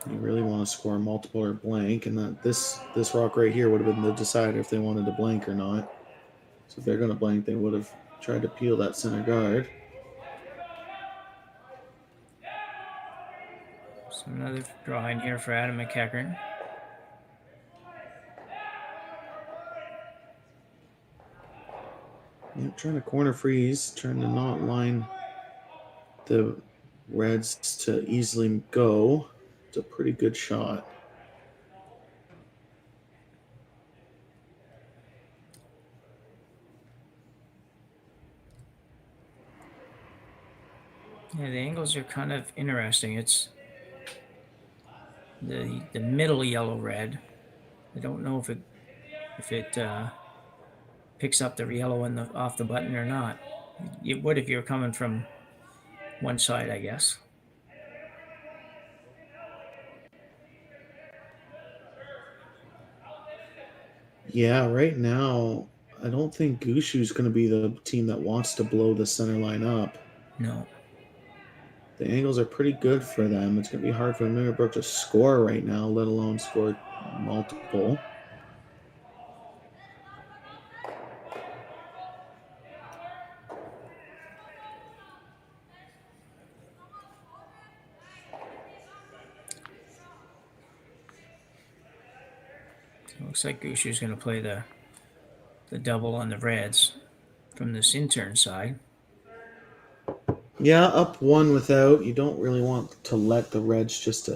You really want to score multiple or blank, and that this rock right here would have been the decider if they wanted to blank or not. So if they're going to blank, they would have tried to peel that center guard. So another draw in here for Adam McEachern. Yeah, trying to corner freeze, trying to not line the reds to easily go. It's a pretty good shot. Yeah, the angles are kind of interesting. It's the middle yellow red. I don't know if it picks up the yellow off the button or not. It would if you were coming from one side, I guess. Yeah, right now, I don't think Gushue's going to be the team that wants to blow the center line up. No. The angles are pretty good for them. It's going to be hard for Mooibroek to score right now, let alone score multiple. So it looks like Gushue's going to play the double on the Reds from this intern side. Yeah, up one without. You don't really want to let the Reds just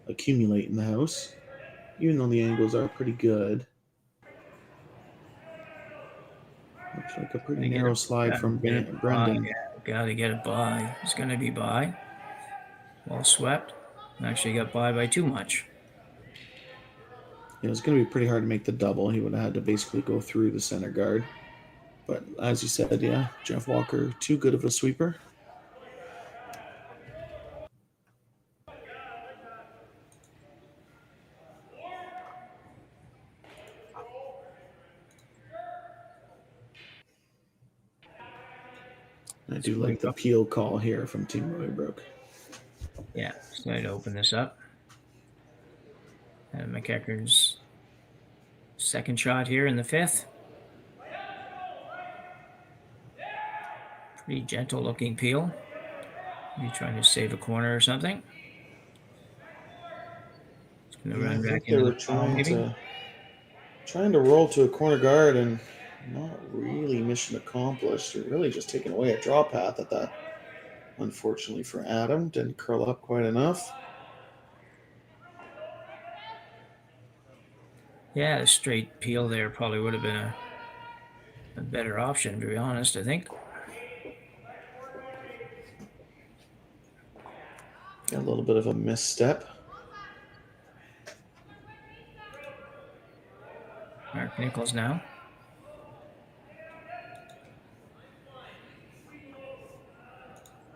accumulate in the house, even though the angles are pretty good. Looks like a pretty narrow slide from Brendan. Got to get a bye. It's going to be bye. Well swept. Actually got by too much. It was going to be pretty hard to make the double. He would have had to basically go through the center guard. But as you said, yeah, Jeff Walker, too good of a sweeper. I do like the peel call here from Team Mooibroek. Yeah, just going to open this up. And McEachern's second shot here in the fifth. Pretty gentle looking peel. Maybe trying to save a corner or something. It's going to run back into the trying to roll to a corner guard and not really mission accomplished. They're really just taking away a draw path at that. Unfortunately for Adam, didn't curl up quite enough. Yeah, a straight peel there probably would have been a better option, to be honest, I think. A little bit of a misstep. Mark Nichols now.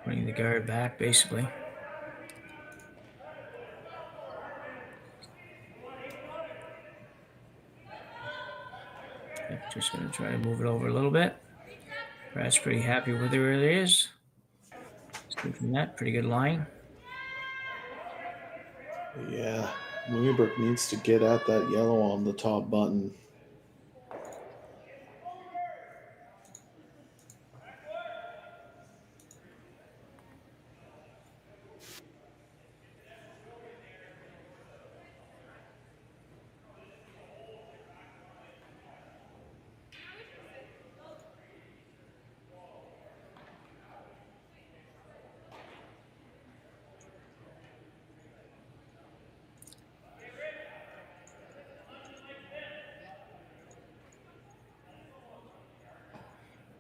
Putting the guard back, basically. Just going to try to move it over a little bit. Brad's pretty happy with where it is. Straight from that, pretty good line. Yeah, Mooibroek needs to get at that yellow on the top button.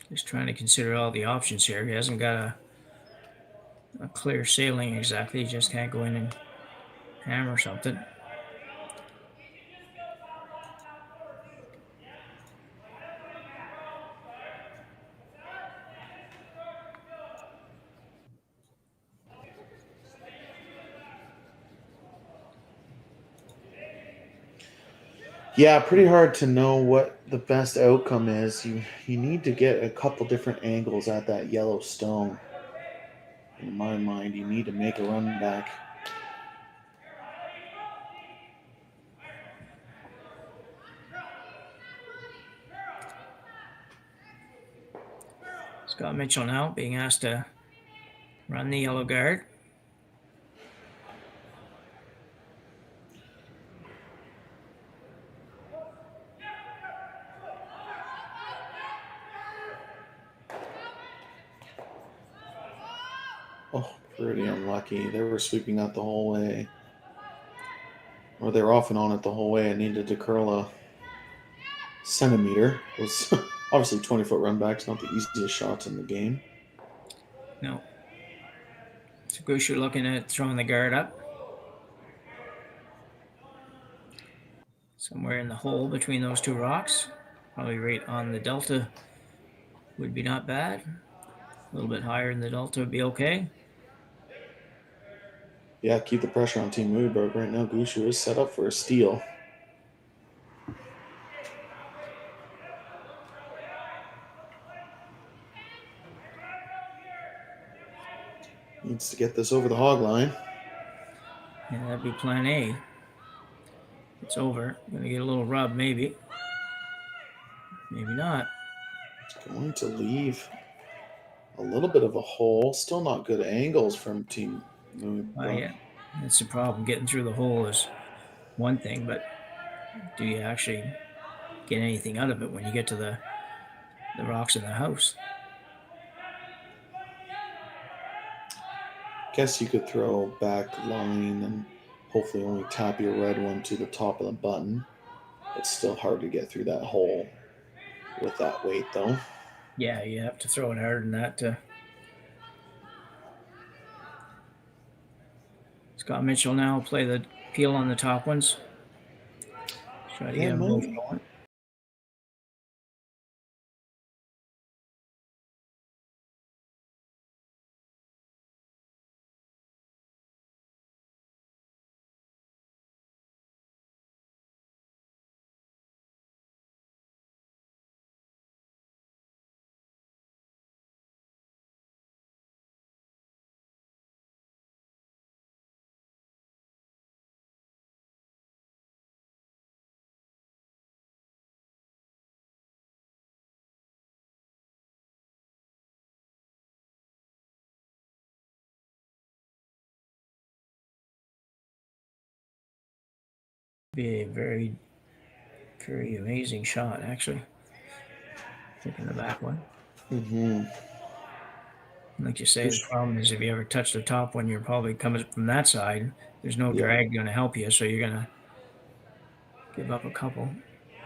Just trying to consider all the options here. He hasn't got a clear sailing exactly. He just can't go in and hammer something. Yeah, pretty hard to know what the best outcome is. You need to get a couple different angles at that yellow stone. In my mind, you need to make a run back. Scott Mitchell now being asked to run the yellow guard. Oh, pretty unlucky. They were sweeping that the whole way. Or they were off and on it the whole way. I needed to curl a centimeter. It was obviously 20-foot run back's not the easiest shots in the game. No. So Gushue looking at throwing the guard up. Somewhere in the hole between those two rocks. Probably right on the delta would be not bad. A little bit higher in the delta would be okay. Yeah, keep the pressure on Team Mooibroek. Right now, Gushue is set up for a steal. Needs to get this over the hog line. Yeah, that'd be plan A. It's over. Gonna get a little rub, maybe. Maybe not. It's going to leave a little bit of a hole. Still not good angles from Team Mooibroek. Yeah, that's the problem. Getting through the hole is one thing, but do you actually get anything out of it when you get to the rocks in the house? Guess you could throw back line and hopefully only tap your red one to the top of the button. It's still hard to get through that hole with that weight, though. Yeah, you have to throw it harder than that. Scott Mitchell now play the peel on the top ones. Try to Yeah, get them both might, going. Be a very, very amazing shot, actually. Taking the back one. mm-hmm. Like you say, the problem is if you ever touch the top one, you're probably coming from that side. There's no Yeah. drag going to help you, so you're going to give up a couple.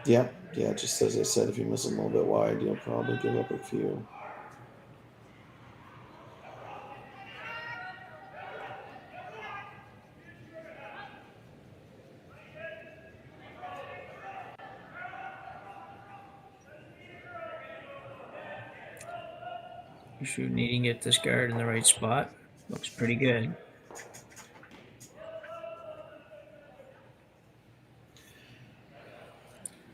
Yeah, just as I said, if you miss them a little bit wide, you'll probably give up a few. Gushue needing to get this guard in the right spot. Looks pretty good.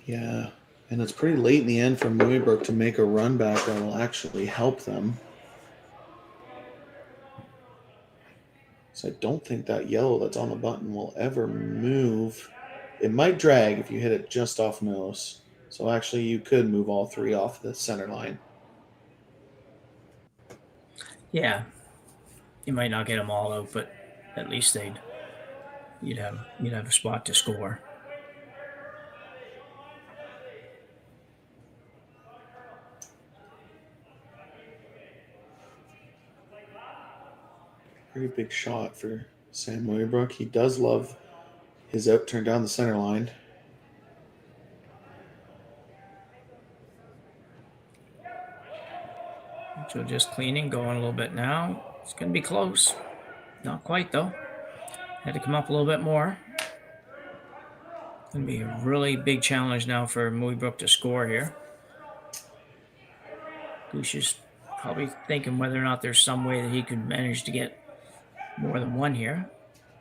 Yeah, and it's pretty late in the end for Mooibroek to make a run back that will actually help them. So I don't think that yellow that's on the button will ever move. It might drag if you hit it just off nose. So actually, you could move all three off the center line. Yeah, you might not get them all out, but at least you'd have a spot to score. Pretty big shot for Sam Mooibroek. He does love his out turn down the center line. So just cleaning, going a little bit now. It's going to be close. Not quite, though. Had to come up a little bit more. Going to be a really big challenge now for Mooibroek to score here. Gushue's probably thinking whether or not there's some way that he could manage to get more than one here.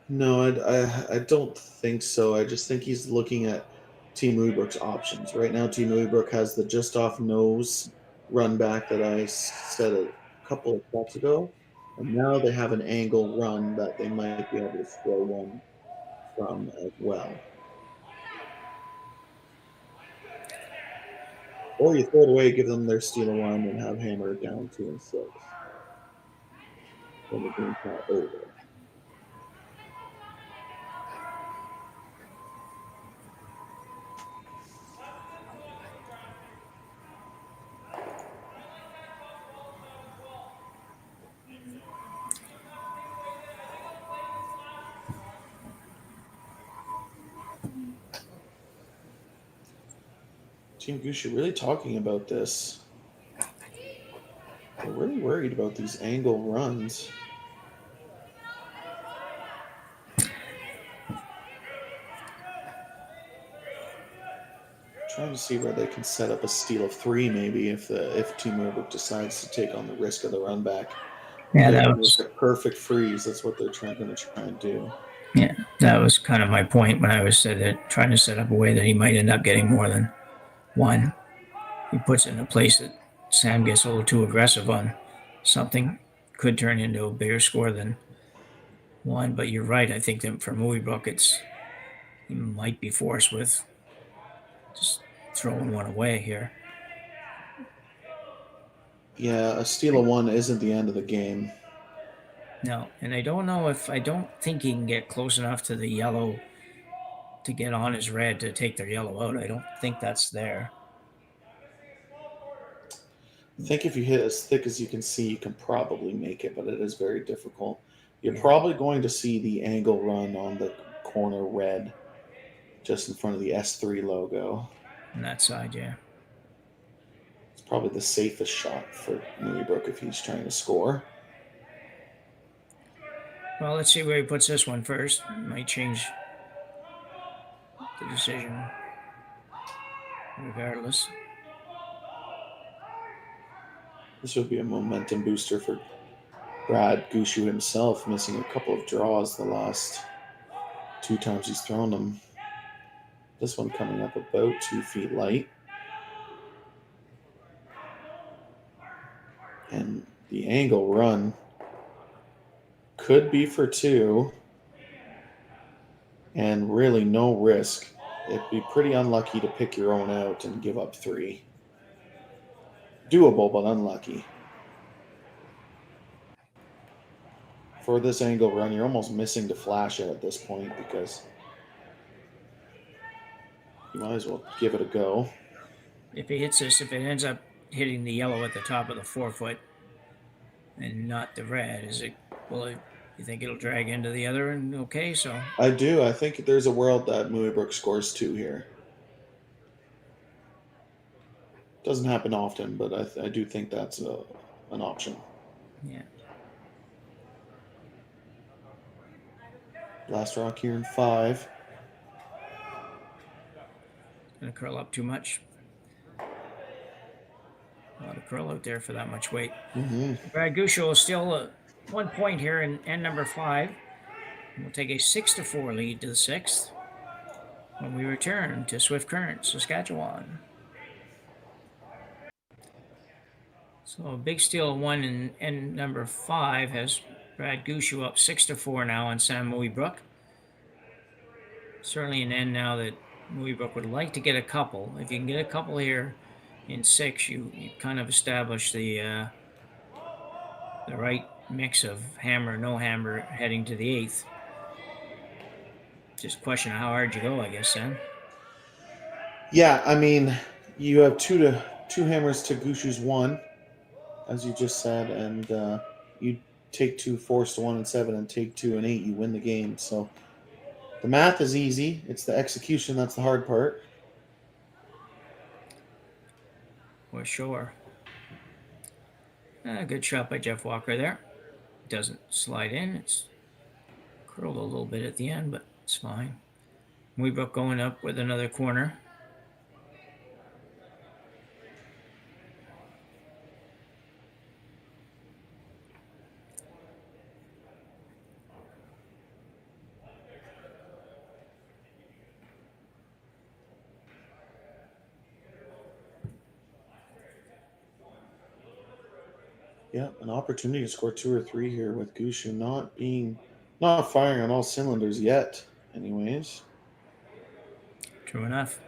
No, I don't think so. I just think he's looking at Team Mooibroek's options. Right now, Team Mooibroek has the just off nose run back that I said a couple of talks ago. And now they have an angle run that they might be able to score one from as well. Or you throw it away, give them their steal of one, and have hammer it down 2 and 6. Then the game's not over. Team Gushue really talking about this. They're really worried about these angle runs. Trying to see where they can set up a steal of 3, maybe if Team Mooibroek decides to take on the risk of the run back. Yeah, that was a perfect freeze. That's what they're going to try and do. Yeah, that was kind of my point when I was said that trying to set up a way that he might end up getting more than one. He puts it in a place that Sam gets a little too aggressive on something, could turn into a bigger score than one. But you're right. I think that for Mooibroek, he might be forced with just throwing one away here. Yeah, a steal of 1 isn't the end of the game. No, and I don't think he can get close enough to the yellow to get on his red to take their yellow out. I don't think that's there. I think if you hit as thick as you can see, you can probably make it, but it is very difficult. You're Yeah. probably going to see the angle run on the corner red just in front of the S3 logo. On that side, yeah. It's probably the safest shot for Mooibroek if he's trying to score. Well, let's see where he puts this one first. Might change the decision regardless. This would be a momentum booster for Brad Gushue himself, missing a couple of draws the last 2 times he's thrown them. This one coming up about 2 feet light. And the angle run could be for 2. And really no risk. It'd be pretty unlucky to pick your own out and give up 3. Doable, but unlucky. For this angle run, you're almost missing to flash it at this point because you might as well give it a go. If he hits this, if it ends up hitting the yellow at the top of the 4-foot and not the red, you think it'll drag into the other and okay? So I do. I think there's a world that Mooibroek scores 2 here. Doesn't happen often, but I do think that's an option. yeah. Last rock here in 5. Gonna curl up too much. A lot of curl out there for that much weight. Brad Gushue is still 1 point here in end number 5. We'll take a 6-4 lead to the 6th when we return to Swift Current, Saskatchewan. So a big steal 1 in end number 5 has Brad Gushue up 6-4 now on Sam Mooibroek. Certainly an end now that Mooibroek would like to get a couple. If you can get a couple here in 6, you kind of establish the right mix of hammer, no hammer heading to the 8th. Just a question of how hard you go, I guess, Sam. Yeah, I mean, you have 2 hammers to Gushue's 1, as you just said, and you take 2 forced to 1 and 7 and take 2 and 8, you win the game. So the math is easy. It's the execution that's the hard part. For sure. Good shot by Jeff Walker there. Doesn't slide in. It's curled a little bit at the end, but it's fine. Mooibroek going up with another corner. Yeah, an opportunity to score 2 or 3 here with Gushue not firing on all cylinders yet, anyways. True enough.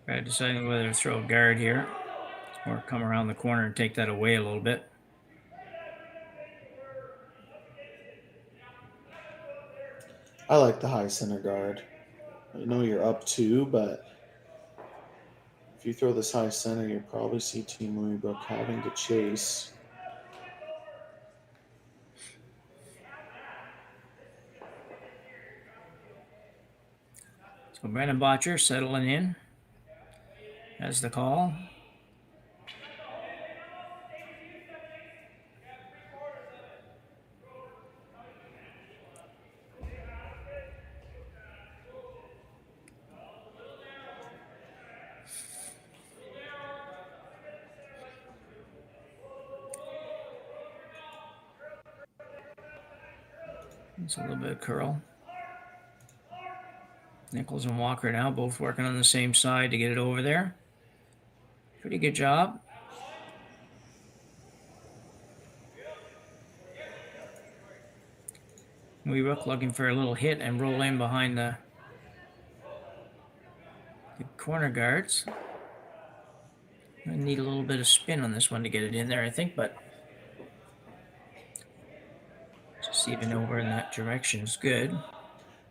Brad deciding whether to throw a guard here or come around the corner and take that away a little bit. I like the high center guard. I know you're up 2, but if you throw this high center, you'll probably see Team Mooibroek having to chase. So Brandon Botcher settling in as the call. It's a little bit of curl. Nichols and Walker now both working on the same side to get it over there. Pretty good job. Mooibroek looking for a little hit and roll in behind the corner guards. I need a little bit of spin on this one to get it in there, I think, but just even over in that direction is good.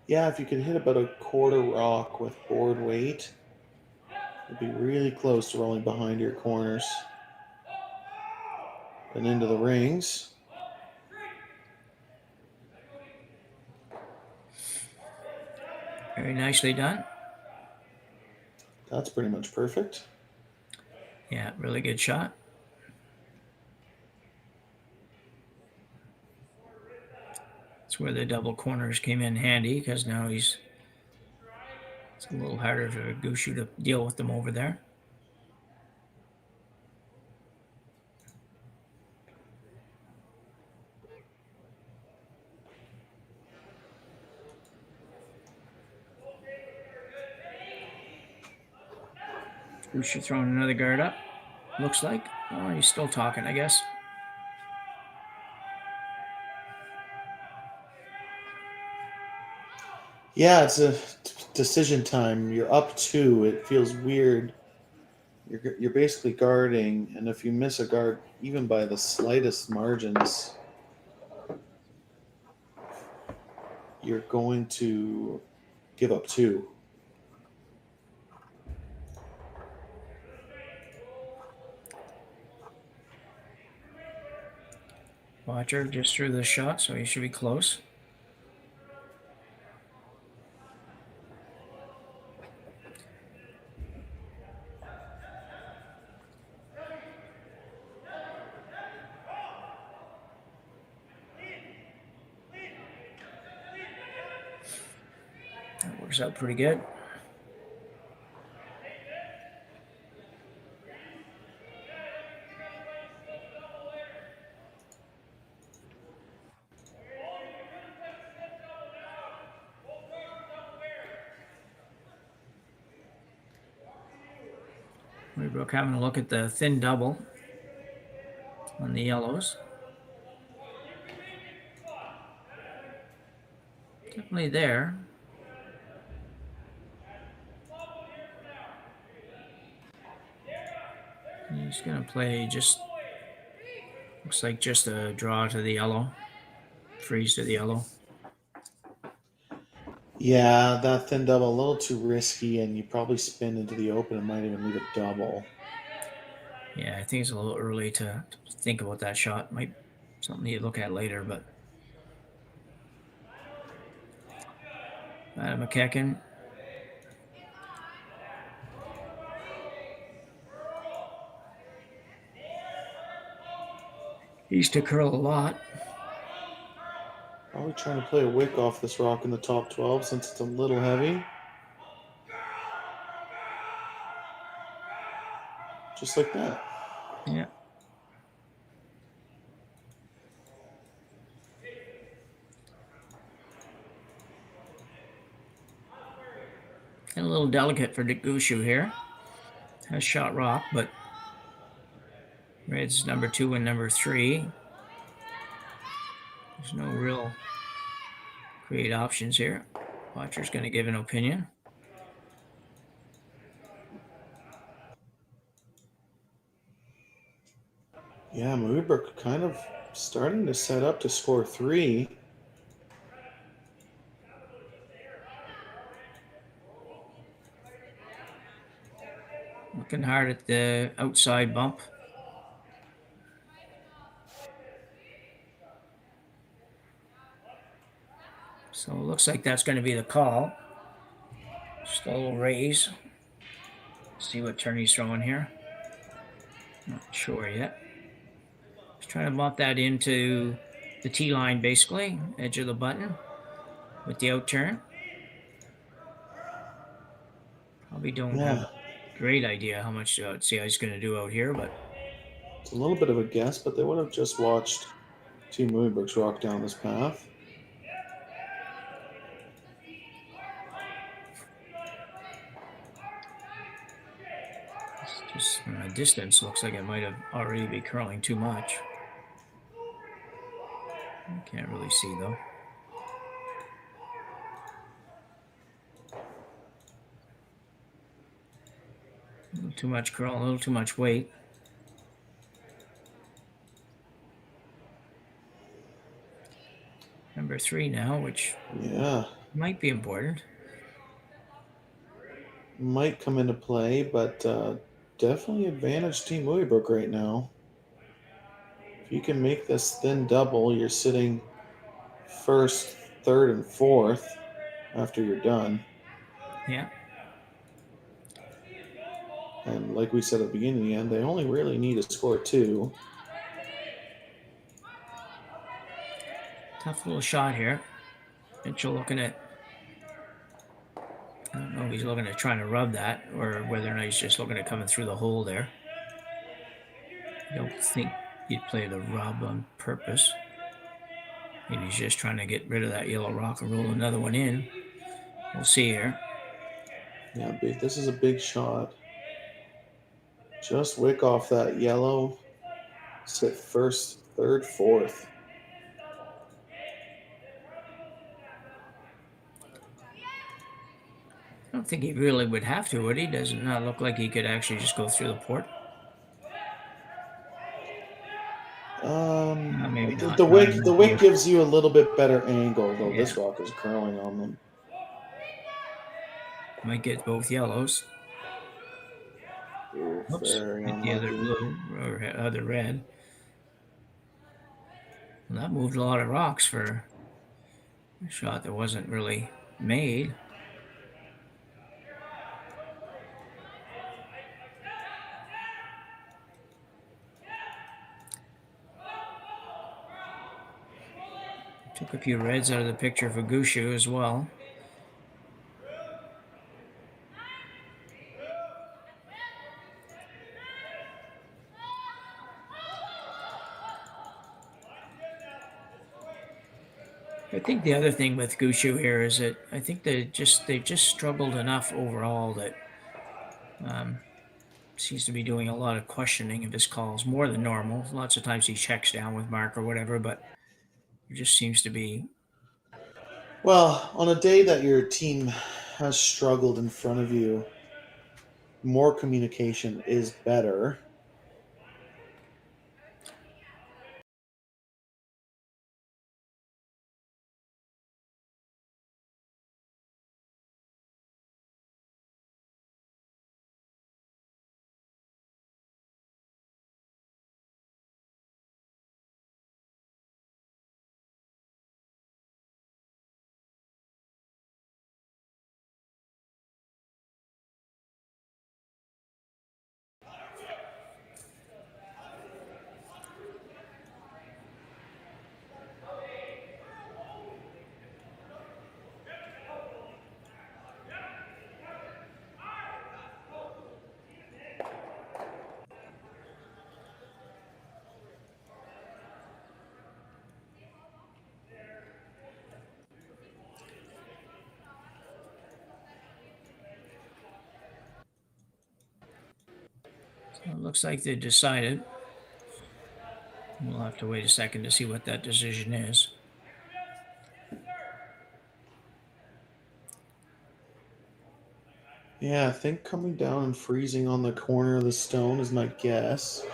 Yeah, if you could hit about a quarter rock with board weight, it'd be really close to rolling behind your corners and into the rings. Very nicely done. That's pretty much perfect. Yeah, really good shot. That's where the double corners came in handy, because now it's a little harder for Gushue to deal with them over there. Gushue throwing another guard up. Looks like. Oh, he's still talking, I guess. Yeah, it's a decision time. You're up 2. It feels weird. You're basically guarding, and if you miss a guard, even by the slightest margins, you're going to give up 2. Watcher just threw the shot, so he should be close. That works out pretty good. Mooibroek having a look at the thin double on the yellows. Definitely there. He's going to play just, looks like just a draw to the yellow, freeze to the yellow. Yeah, that thin double a little too risky, and you probably spin into the open and might even leave a double. Yeah, I think it's a little early to think about that shot. Might something you look at later, but McKechnie. He used to curl a lot. Probably trying to play a wick off this rock in the top 12 since it's a little heavy. Just like that. Yeah. And a little delicate for Gushue here. Has shot rock, but red's number 2 and number 3. There's no real great options here. Watcher's going to give an opinion. Yeah, Mooibroek kind of starting to set up to score 3. Looking hard at the outside bump. So it looks like that's going to be the call. Just a little raise. See what turn he's throwing here. Not sure yet. Just trying to bump that into the T line, basically, edge of the button with the out turn. Probably don't have a great idea how much see how he's going to do out here, but it's a little bit of a guess, but they would have just watched Team Mooibroek's rock down this path. just from a distance looks like it might have already be curling too much. Can't really see though. A little too much curl, a little too much weight. Number 3 now, which might be important. Might come into play, but definitely advantage Team Mooibroek right now. If you can make this thin double, you're sitting first, third, and fourth after you're done. Yeah. And like we said at the beginning of the end, they only really need to score 2. Tough little shot here. Mitchell looking at, I don't know if he's looking at trying to rub that or whether or not he's just looking at coming through the hole there. I don't think he'd play the rub on purpose. Maybe he's just trying to get rid of that yellow rock and roll another one in. We'll see here. Yeah, big. This is a big shot. Just wick off that yellow. Sit first, third, fourth. I don't think he really would have to, would he? Does it not look like he could actually just go through the port? Maybe not. The wick gives you a little bit better angle, though. This rock is curling on them. Might get both yellows. Oops, hit the other blue or other red. Well, that moved a lot of rocks for a shot that wasn't really made. Took a few reds out of the picture for Gushue as well. I think the other thing with Gushue here is that I think they've just struggled enough overall that seems to be doing a lot of questioning of his calls, more than normal. Lots of times he checks down with Mark or whatever, but it just seems to be. Well, on a day that your team has struggled in front of you, more communication is better. So it looks like they decided. We'll have to wait a second to see what that decision is. Yeah, I think coming down and freezing on the corner of the stone is my guess.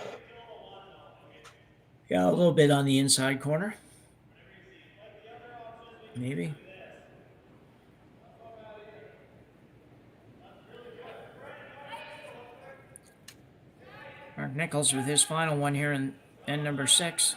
Yeah, a little bit on the inside corner. Maybe. Mark Nichols with his final one here in end number 6.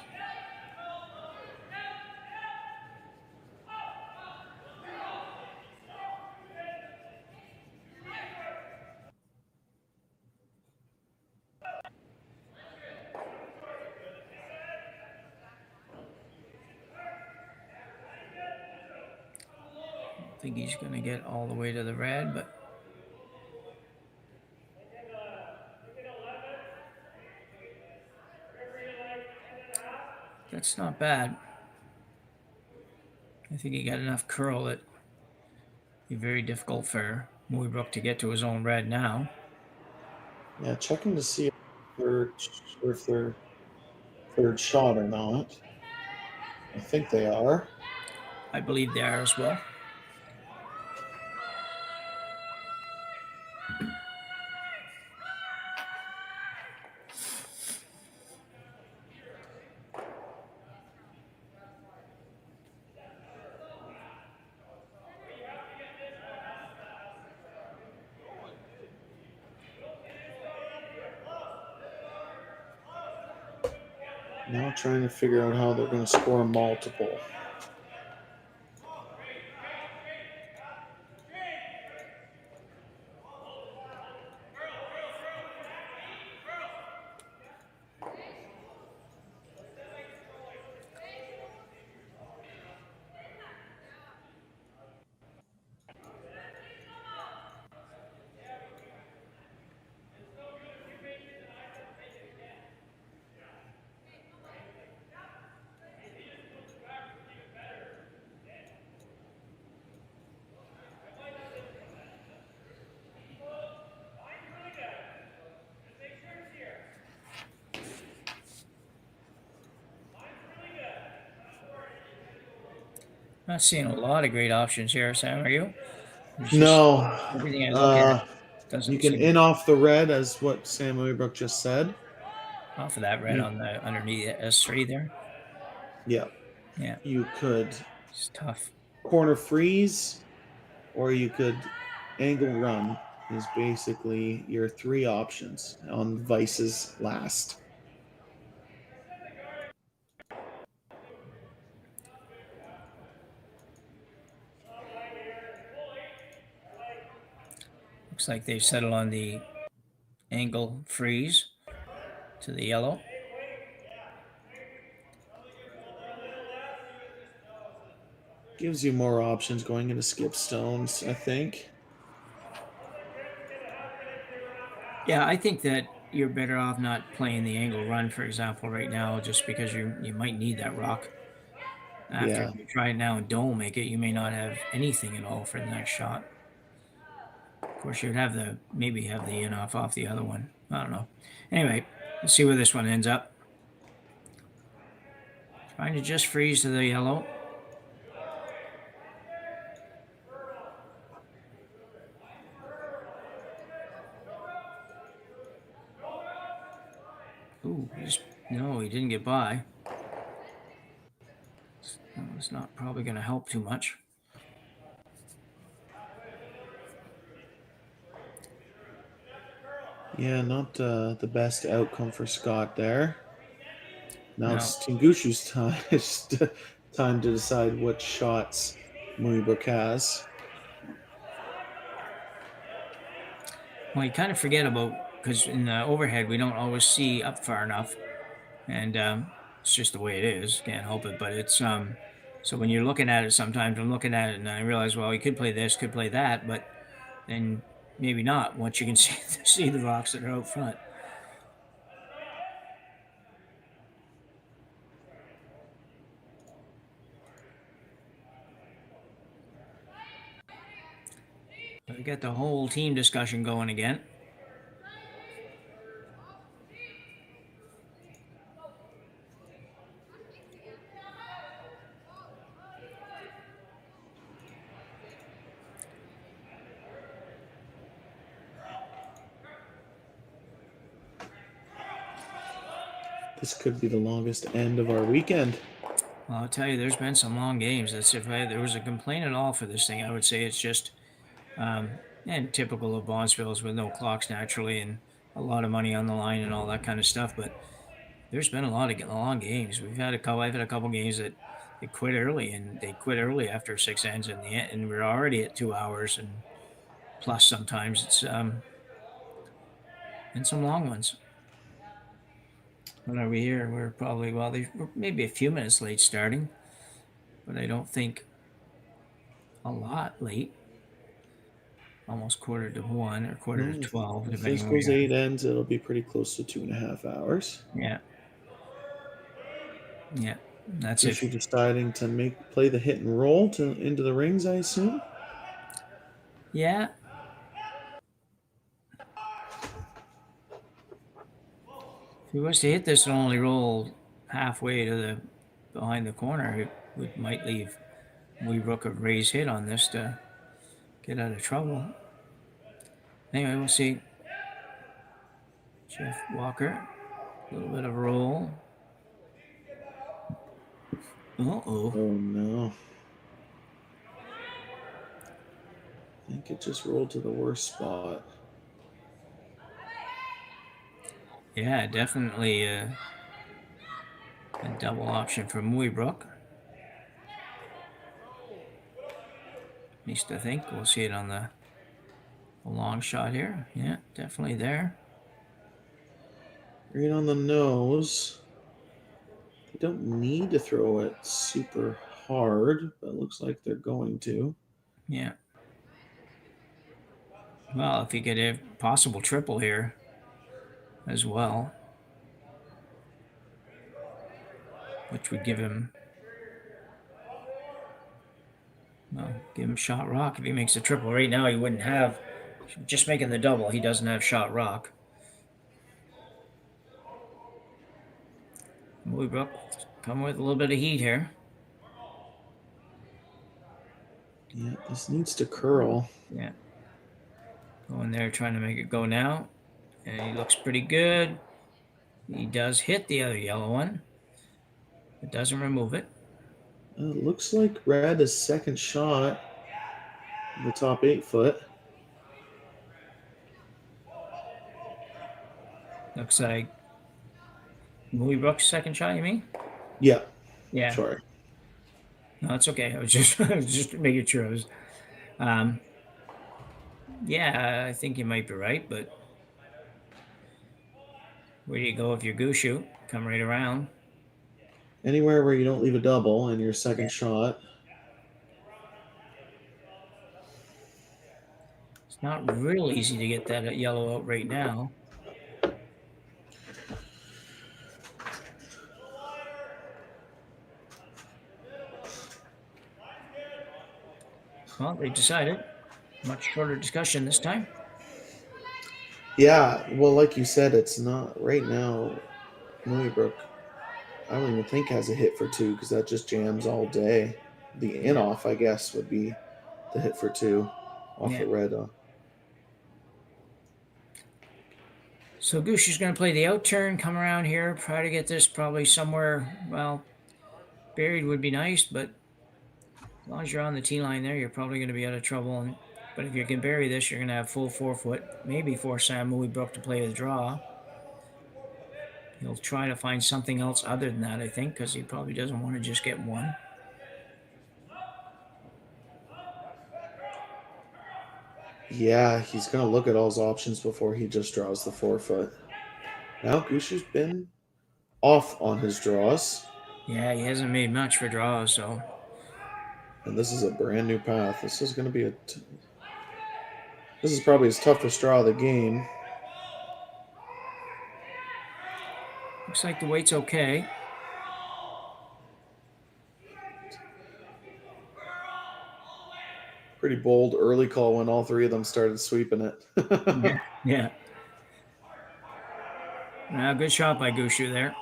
I think he's going to get all the way to the red, but that's not bad. I think he got enough curl that it'd be very difficult for Mooibroek to get to his own red now. Yeah, checking to see if they're third shot or not. I think they are. I believe they are as well. Now trying to figure out how they're going to score multiple. Not seeing a lot of great options here, Sam. Are you? It's just No. everything I look at doesn't You can seem in off the red, as what Sam Mooibroek just said. off of that red on the underneath S3 there. Yeah. Yeah, You could it's tough. corner freeze, or you could angle run, is basically your three options on Vice's last. Looks like they've settled on the angle freeze to the yellow. Gives you more options going into skip stones, I think. Yeah, I think that you're better off not playing the angle run, for example, right now, just because you might need that rock. After Yeah. you try it now and don't make it, you may not have anything at all for the next shot. Of course, you'd have maybe have the in off the other one. I don't know. Anyway, let's see where this one ends up. Trying to just freeze to the yellow. Ooh, no, he didn't get by. It's not probably going to help too much. Yeah, not the best outcome for Scott there. Now No. it's Team Gushue's time. It's time to decide what shots Mooibroek has. Well, you kind of forget about, because in the overhead we don't always see up far enough, and it's just the way it is. Can't help it. But it's so when you're looking at it, sometimes I'm looking at it and I realize, well, you could play this, could play that, but then maybe not once you can see the rocks that are out front. We got the whole team discussion going again. This could be the longest end of our weekend. Well, I'll tell you, there's been some long games. That's if there was a complaint at all for this thing, I would say it's just and typical of Bondsvilles with no clocks naturally and a lot of money on the line and all that kind of stuff. But there's been a lot of long games. I've had a couple games that they quit early, and they quit early after 6 ends in the end, and we're already at 2 hours and plus sometimes it's and some long ones. When are we here? We're probably we're maybe a few minutes late starting, but I don't think a lot late. Almost quarter to 1 or quarter to 12. If this goes 8 ends, it'll be pretty close to 2.5 hours. Yeah. Yeah, that's Gushue it. Deciding to play the hit and roll into the rings, I assume. Yeah. If he was to hit this and only roll halfway to behind the corner, it might leave Mooibroek a raised hit on this to get out of trouble. Anyway, we'll see. Jeff Walker, a little bit of roll. Uh-oh. Oh, no. I think it just rolled to the worst spot. Yeah, definitely A double option for Mooibroek. At least I think. We'll see it on the long shot here. Yeah, definitely there. Right on the nose. They don't need to throw it super hard, but it looks like they're going to. Yeah. Well, if he could have possible triple here as well, which would give him, well, give him shot rock. If he makes a triple right now, he wouldn't have, just making the double, he doesn't have shot rock. Mooibroek come with a little bit of heat here. Yeah, this needs to curl. Yeah. Going there, trying to make it go now. And he looks pretty good. He does hit the other yellow one. It doesn't remove it. It looks like red is second shot in the top 8 foot. Looks like Mooibroek's second shot, you mean? Yeah. Yeah. Sorry. No, it's okay. I was just making sure. Yeah, I think you might be right, but where do you go if you're Gushue? Come right around. Anywhere where you don't leave a double in your second shot. It's not real easy to get that yellow out right now. Well, they decided. Much shorter discussion this time. Yeah, well, like you said, it's not right now. Mooibroek, I don't even think has a hit for 2 because that just jams all day. The in off, I guess, would be the hit for 2 off the red. So Gushue's going to play the out turn, come around here, try to get this probably somewhere, well, buried would be nice, but as long as you're on the tee line there, you're probably going to be out of trouble. But if you can bury this, you're going to have full 4 foot, maybe force Sam Mooibroek to play the draw. He'll try to find something else other than that, I think, because he probably doesn't want to just get one. Yeah, he's going to look at all his options before he just draws the 4 foot. Now Gushue's been off on his draws. Yeah, he hasn't made much for draws, so. And this is a brand new path. This is going to be this is probably his toughest draw of the game. Looks like the weight's okay. Pretty bold early call when all 3 of them started sweeping it. Yeah. Now, good shot by Gushue there.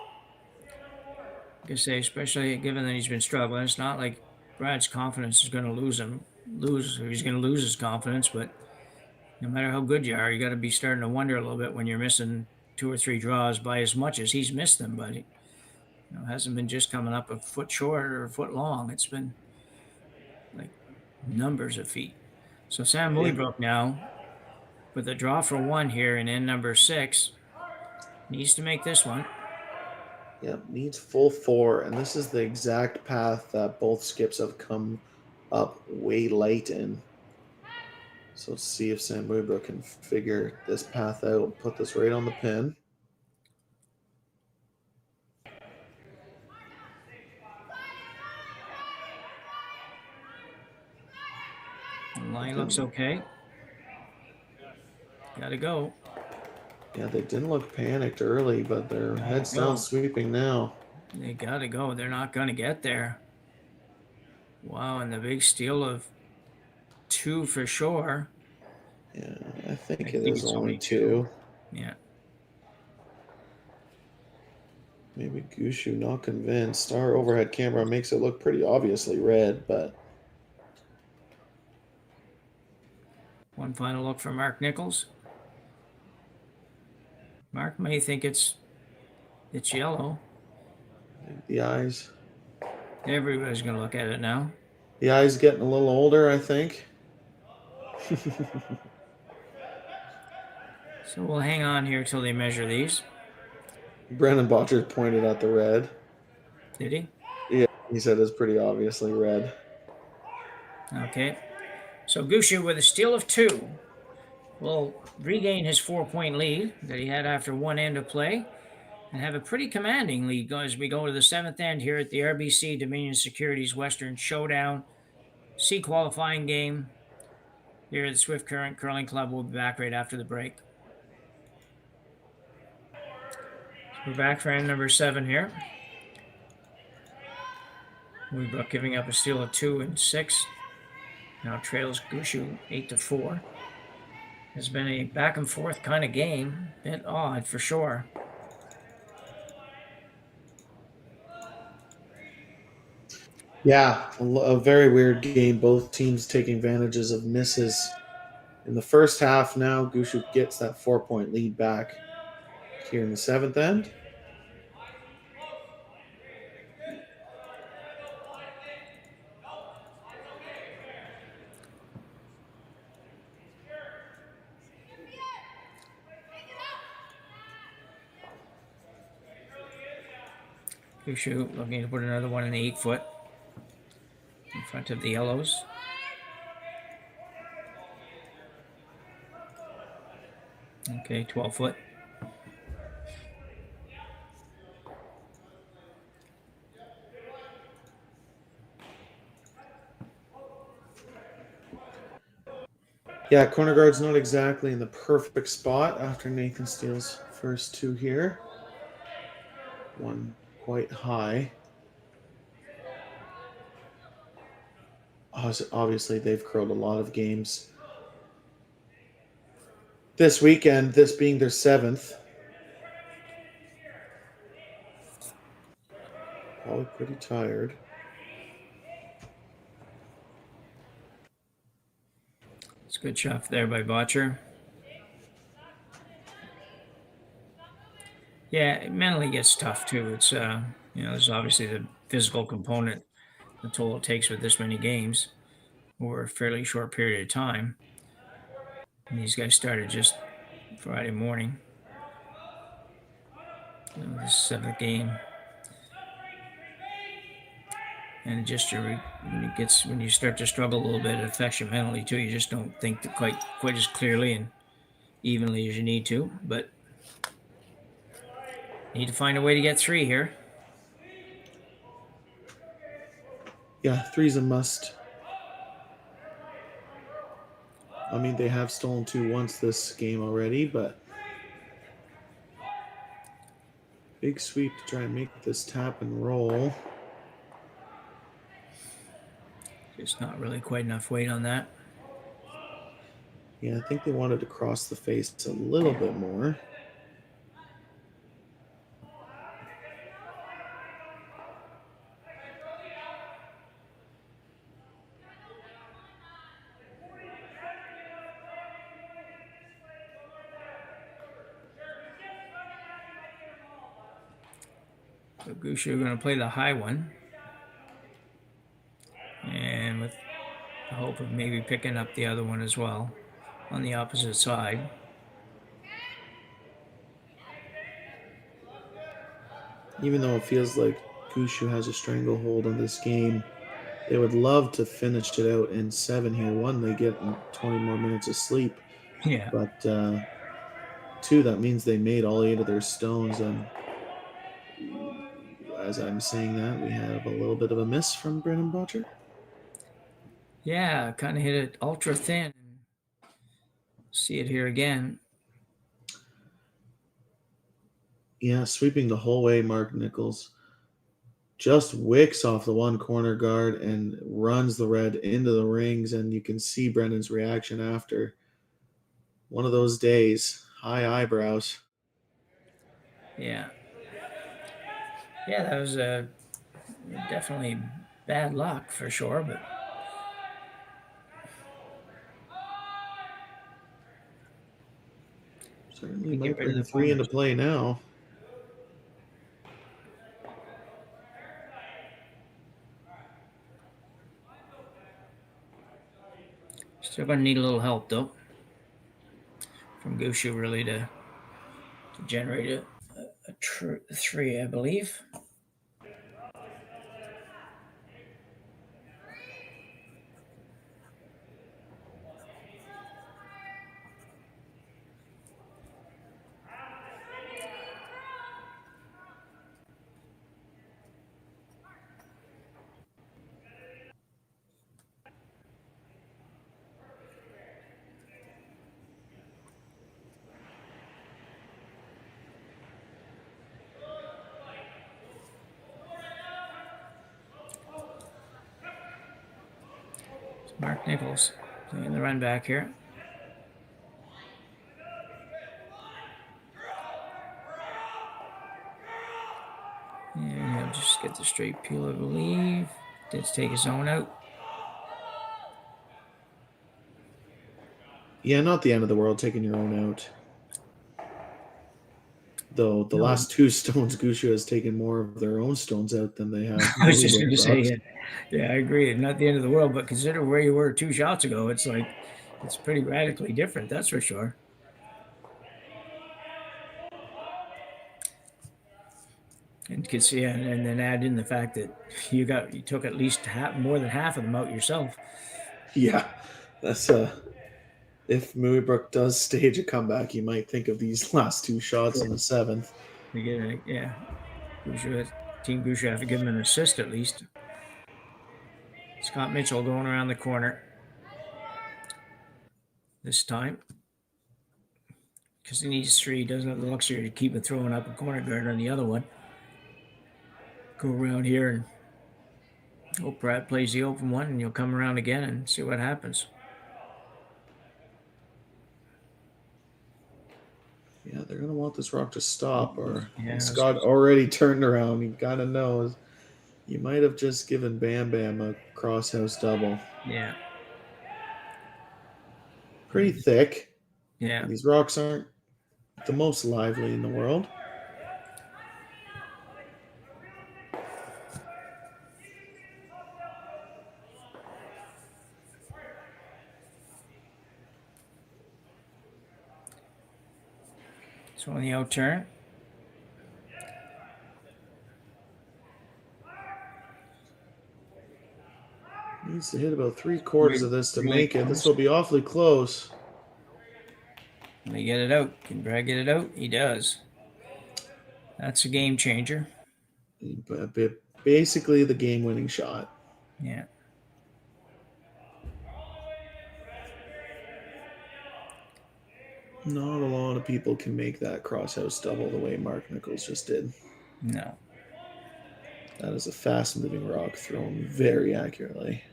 I could say, especially given that he's been struggling, it's not like Brad's confidence is going to lose. He's going to lose his confidence, but no matter how good you are, you got to be starting to wonder a little bit when you're missing 2 or 3 draws by as much as he's missed them. But it hasn't been just coming up a foot short or a foot long. It's been like numbers of feet. So Sam Mooibroek now, with a draw for 1 here in end number 6, needs to make this one. Yep, needs full 4, and this is the exact path that both skips have come up way late in. So let's see if Sam Mooibroek can figure this path out. Put this right on the pin. The line looks okay. Gotta go. Yeah, they didn't look panicked early, but they're heads down sweeping now. They gotta go. They're not gonna get there. Wow, and the big steal of 2 for sure. Yeah, I think it is only 2. Yeah. Maybe Gushue not convinced. Our overhead camera makes it look pretty obviously red, but One final look for Mark Nichols. Mark may think it's yellow. the eyes. Everybody's gonna look at it now. The eyes getting a little older, I think. So we'll hang on here till they measure these. Brennan Botcher pointed at the red. Did he? Yeah, he said it's pretty obviously red. Okay. So Gushue with a steal of 2 will regain his 4-point lead that he had after one end of play and have a pretty commanding lead as we go to the 7th end here at the RBC Dominion Securities Western Showdown C qualifying game here at the Swift Current Curling Club. We'll be back right after the break. We're back for end number 7 here. Mooibroek giving up a steal of 2 and 6. Now trails Gushue 8-4. It's been a back and forth kind of game. Bit odd for sure. Yeah, a very weird game. Both teams taking advantages of misses in the first half. Now Gushue gets that 4-point lead back here in the 7th end. Gushue looking to put another one in the 8-foot in front of the Yellows. Okay, 12-foot. Yeah, corner guard's not exactly in the perfect spot after Nathan steals first 2 here. One quite high. Obviously, they've curled a lot of games this weekend, this being their 7th. Probably pretty tired. It's a good shot there by Botcher. Yeah, it mentally gets tough too. It's there's obviously the physical component, the toll it takes with this many games over a fairly short period of time. And these guys started just Friday morning. This 7th game. And just when you start to struggle a little bit, it affects you mentally too. You just don't think quite as clearly and evenly as you need to. But need to find a way to get 3 here. Yeah, 3's a must. I mean, they have stolen 2 once this game already, but big sweep to try and make this tap and roll. Just not really quite enough weight on that. Yeah, I think they wanted to cross the face a little bit more. So Gushue going to play the high one. And with the hope of maybe picking up the other one as well on the opposite side. Even though it feels like Gushue has a stranglehold on this game, they would love to finish it out in 7 here. 1, they get 20 more minutes of sleep. Yeah. But 2, that means they made all 8 of their stones. And as I'm saying that, we have a little bit of a miss from Brennan Botcher. Yeah, kind of hit it ultra thin. See it here again. Yeah, sweeping the whole way, Mark Nichols. Just wicks off the one corner guard and runs the red into the rings, and you can see Brendan's reaction after. One of those days, high eyebrows. Yeah. Yeah, that was definitely bad luck for sure, but Certainly might bring 3 into play now. Still going to need a little help, though, from Gushue, really, to generate a true 3, I believe. Mark Nichols playing the run back here. And he'll just get the straight peel, I believe. Let's take his own out. Yeah, not the end of the world taking your own out. Though the No. last two stones, Gushue has taken more of their own stones out than they have. I was just going to Mooibroek say, rocks. yeah, I agree. Not the end of the world, but consider where you were 2 shots ago. It's like, it's pretty radically different, that's for sure. And can see, and then add in the fact that you took at least more than half of them out yourself. Yeah, that's if Mooibroek does stage a comeback, you might think of these last 2 shots in the 7th. To get it, yeah. Team Gushue have to give him an assist at least. Scott Mitchell going around the corner this time because he needs 3. He doesn't have the luxury to keep it throwing up a corner guard on the other one. Go around here and hope Brad plays the open one, and you'll come around again and see what happens. Yeah, they're going to want this rock to stop, or Yeah, Scott already turned around. He kind of knows. You might have just given Bam Bam a crosshouse double. Yeah. Pretty thick. Yeah. These rocks aren't the most lively in the world. So on the out turn. Needs to hit about 3/4 of this to Really make it. close. This will be awfully close. Can they get it out? Can Brad get it out? He does. That's a game changer. Basically the game-winning shot. Yeah. Not a lot of people can make that crosshouse double the way Mark Nichols just did. No. That is a fast-moving rock thrown very accurately.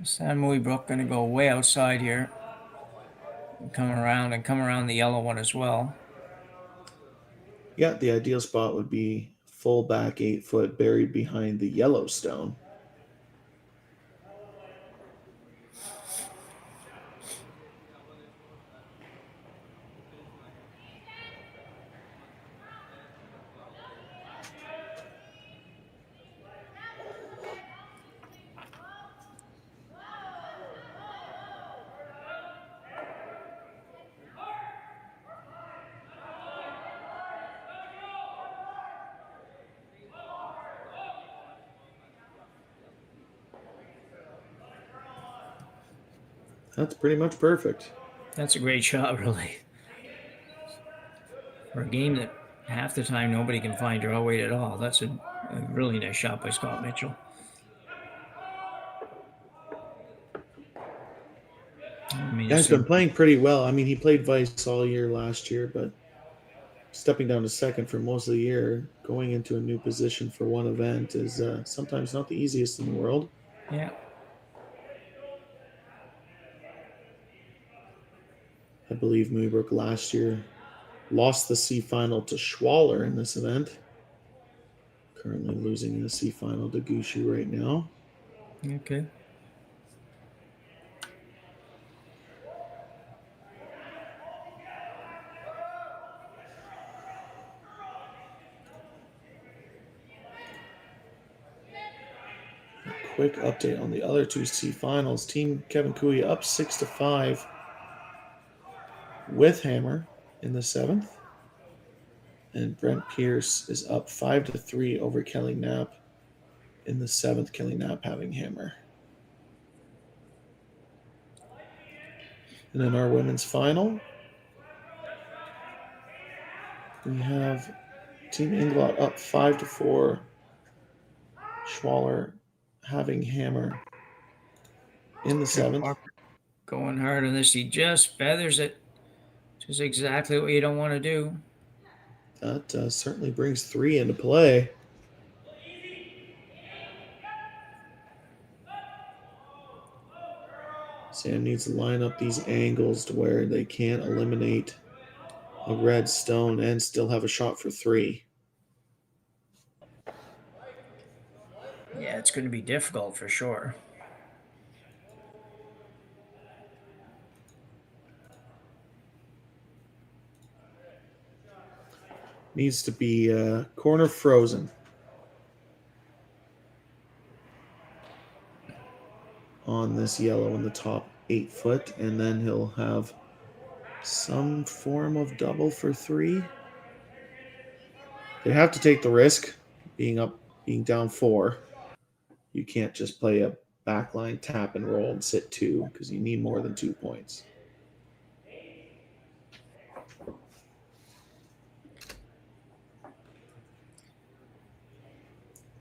Sam Mooibroek going to go way outside here. Come around the yellow one as well. Yeah, the ideal spot would be full back 8 foot buried behind the yellow stone. That's pretty much perfect. That's a great shot, really. For a game that half the time nobody can find draw weight at all, that's a really nice shot by Scott Mitchell. Yeah, he's been playing pretty well. I mean, he played vice all year last year, but stepping down to second for most of the year, going into a new position for one event is sometimes not the easiest in the world. Yeah. I believe Mooibroek last year lost the C final to Schwaller in this event. Currently losing the C final to Gushue right now. Okay. A quick update on the other 2 C finals. Team Kevin Cooey up 6-5 with hammer in the 7th. And Brent Pierce is up 5-3 over Kelly Knapp in the 7th. Kelly Knapp having hammer. And in our women's final, we have Team Inglot up 5-4. Schwaller having hammer in the 7th. Going hard on this. He just feathers it. Just exactly what you don't want to do. That certainly brings 3 into play. Sam needs to line up these angles to where they can't eliminate a red stone and still have a shot for 3. Yeah, it's going to be difficult for sure. Needs to be corner frozen on this yellow in the top 8 foot, and then he'll have some form of double for 3. They have to take the risk being down 4. You can't just play a backline tap and roll and sit 2 because you need more than 2 points.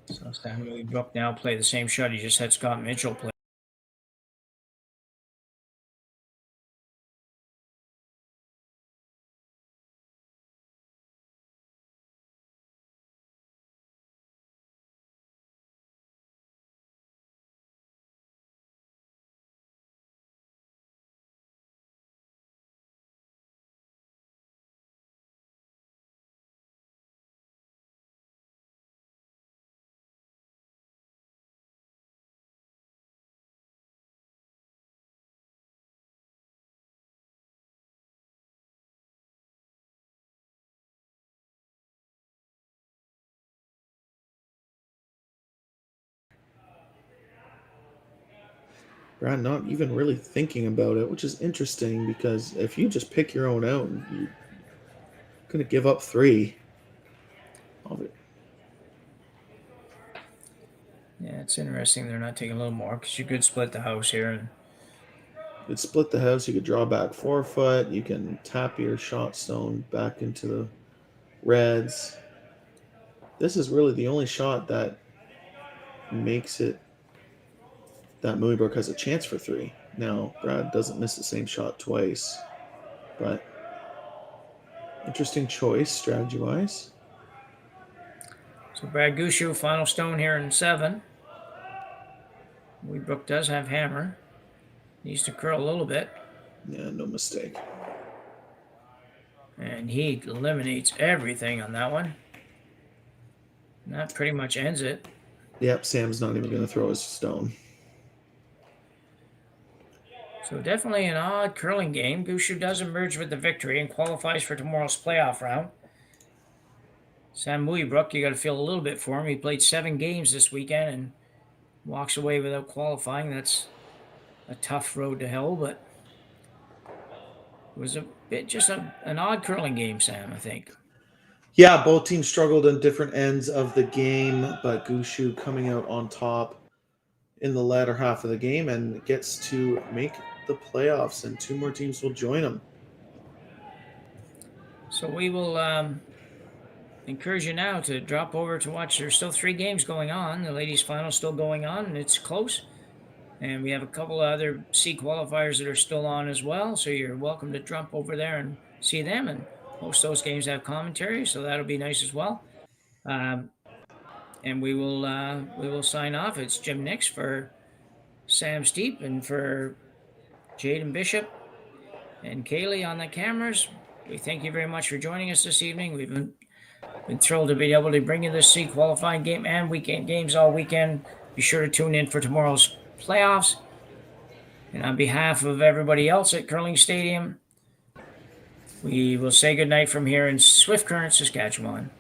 So Sam Mooibroek now play the same shot he just had Scott Mitchell play. Brad not even really thinking about it, which is interesting because if you just pick your own out, you're going to give up 3 of it. Yeah, it's interesting they're not taking a little more because you could split the house here. And You could split the house, you could draw back 4 foot, you can tap your shot stone back into the reds. This is really the only shot that makes it that Mooibroek has a chance for 3. Now, Brad doesn't miss the same shot twice, but interesting choice strategy-wise. so Brad Gushue, final stone here in 7. Mooibroek does have hammer. Needs to curl a little bit. Yeah, no mistake. And he eliminates everything on that one. And that pretty much ends it. Yep, Sam's not even going to throw his stone. So definitely an odd curling game. Gushue does emerge with the victory and qualifies for tomorrow's playoff round. Sam Mooibroek, you got to feel a little bit for him. He played 7 games this weekend and walks away without qualifying. That's a tough road to hell, but it was a bit just an odd curling game, Sam, I think. Yeah, both teams struggled in different ends of the game, but Gushue coming out on top in the latter half of the game and gets to make the playoffs, and 2 more teams will join him. So we will encourage you now to drop over to watch. There's still 3 games going on. The ladies' final still going on, and it's close. And we have a couple of other C qualifiers that are still on as well. So you're welcome to jump over there and see them. And most of those games have commentary, so that'll be nice as well. And we will sign off. It's Jim Nix for Sam Steep and for Jaiden Bishop and Cailey on the cameras. We thank you very much for joining us this evening. We've been thrilled to be able to bring you this C qualifying game and weekend games all weekend. Be sure to tune in for tomorrow's playoffs. And on behalf of everybody else at Curling Stadium, we will say goodnight from here in Swift Current, Saskatchewan.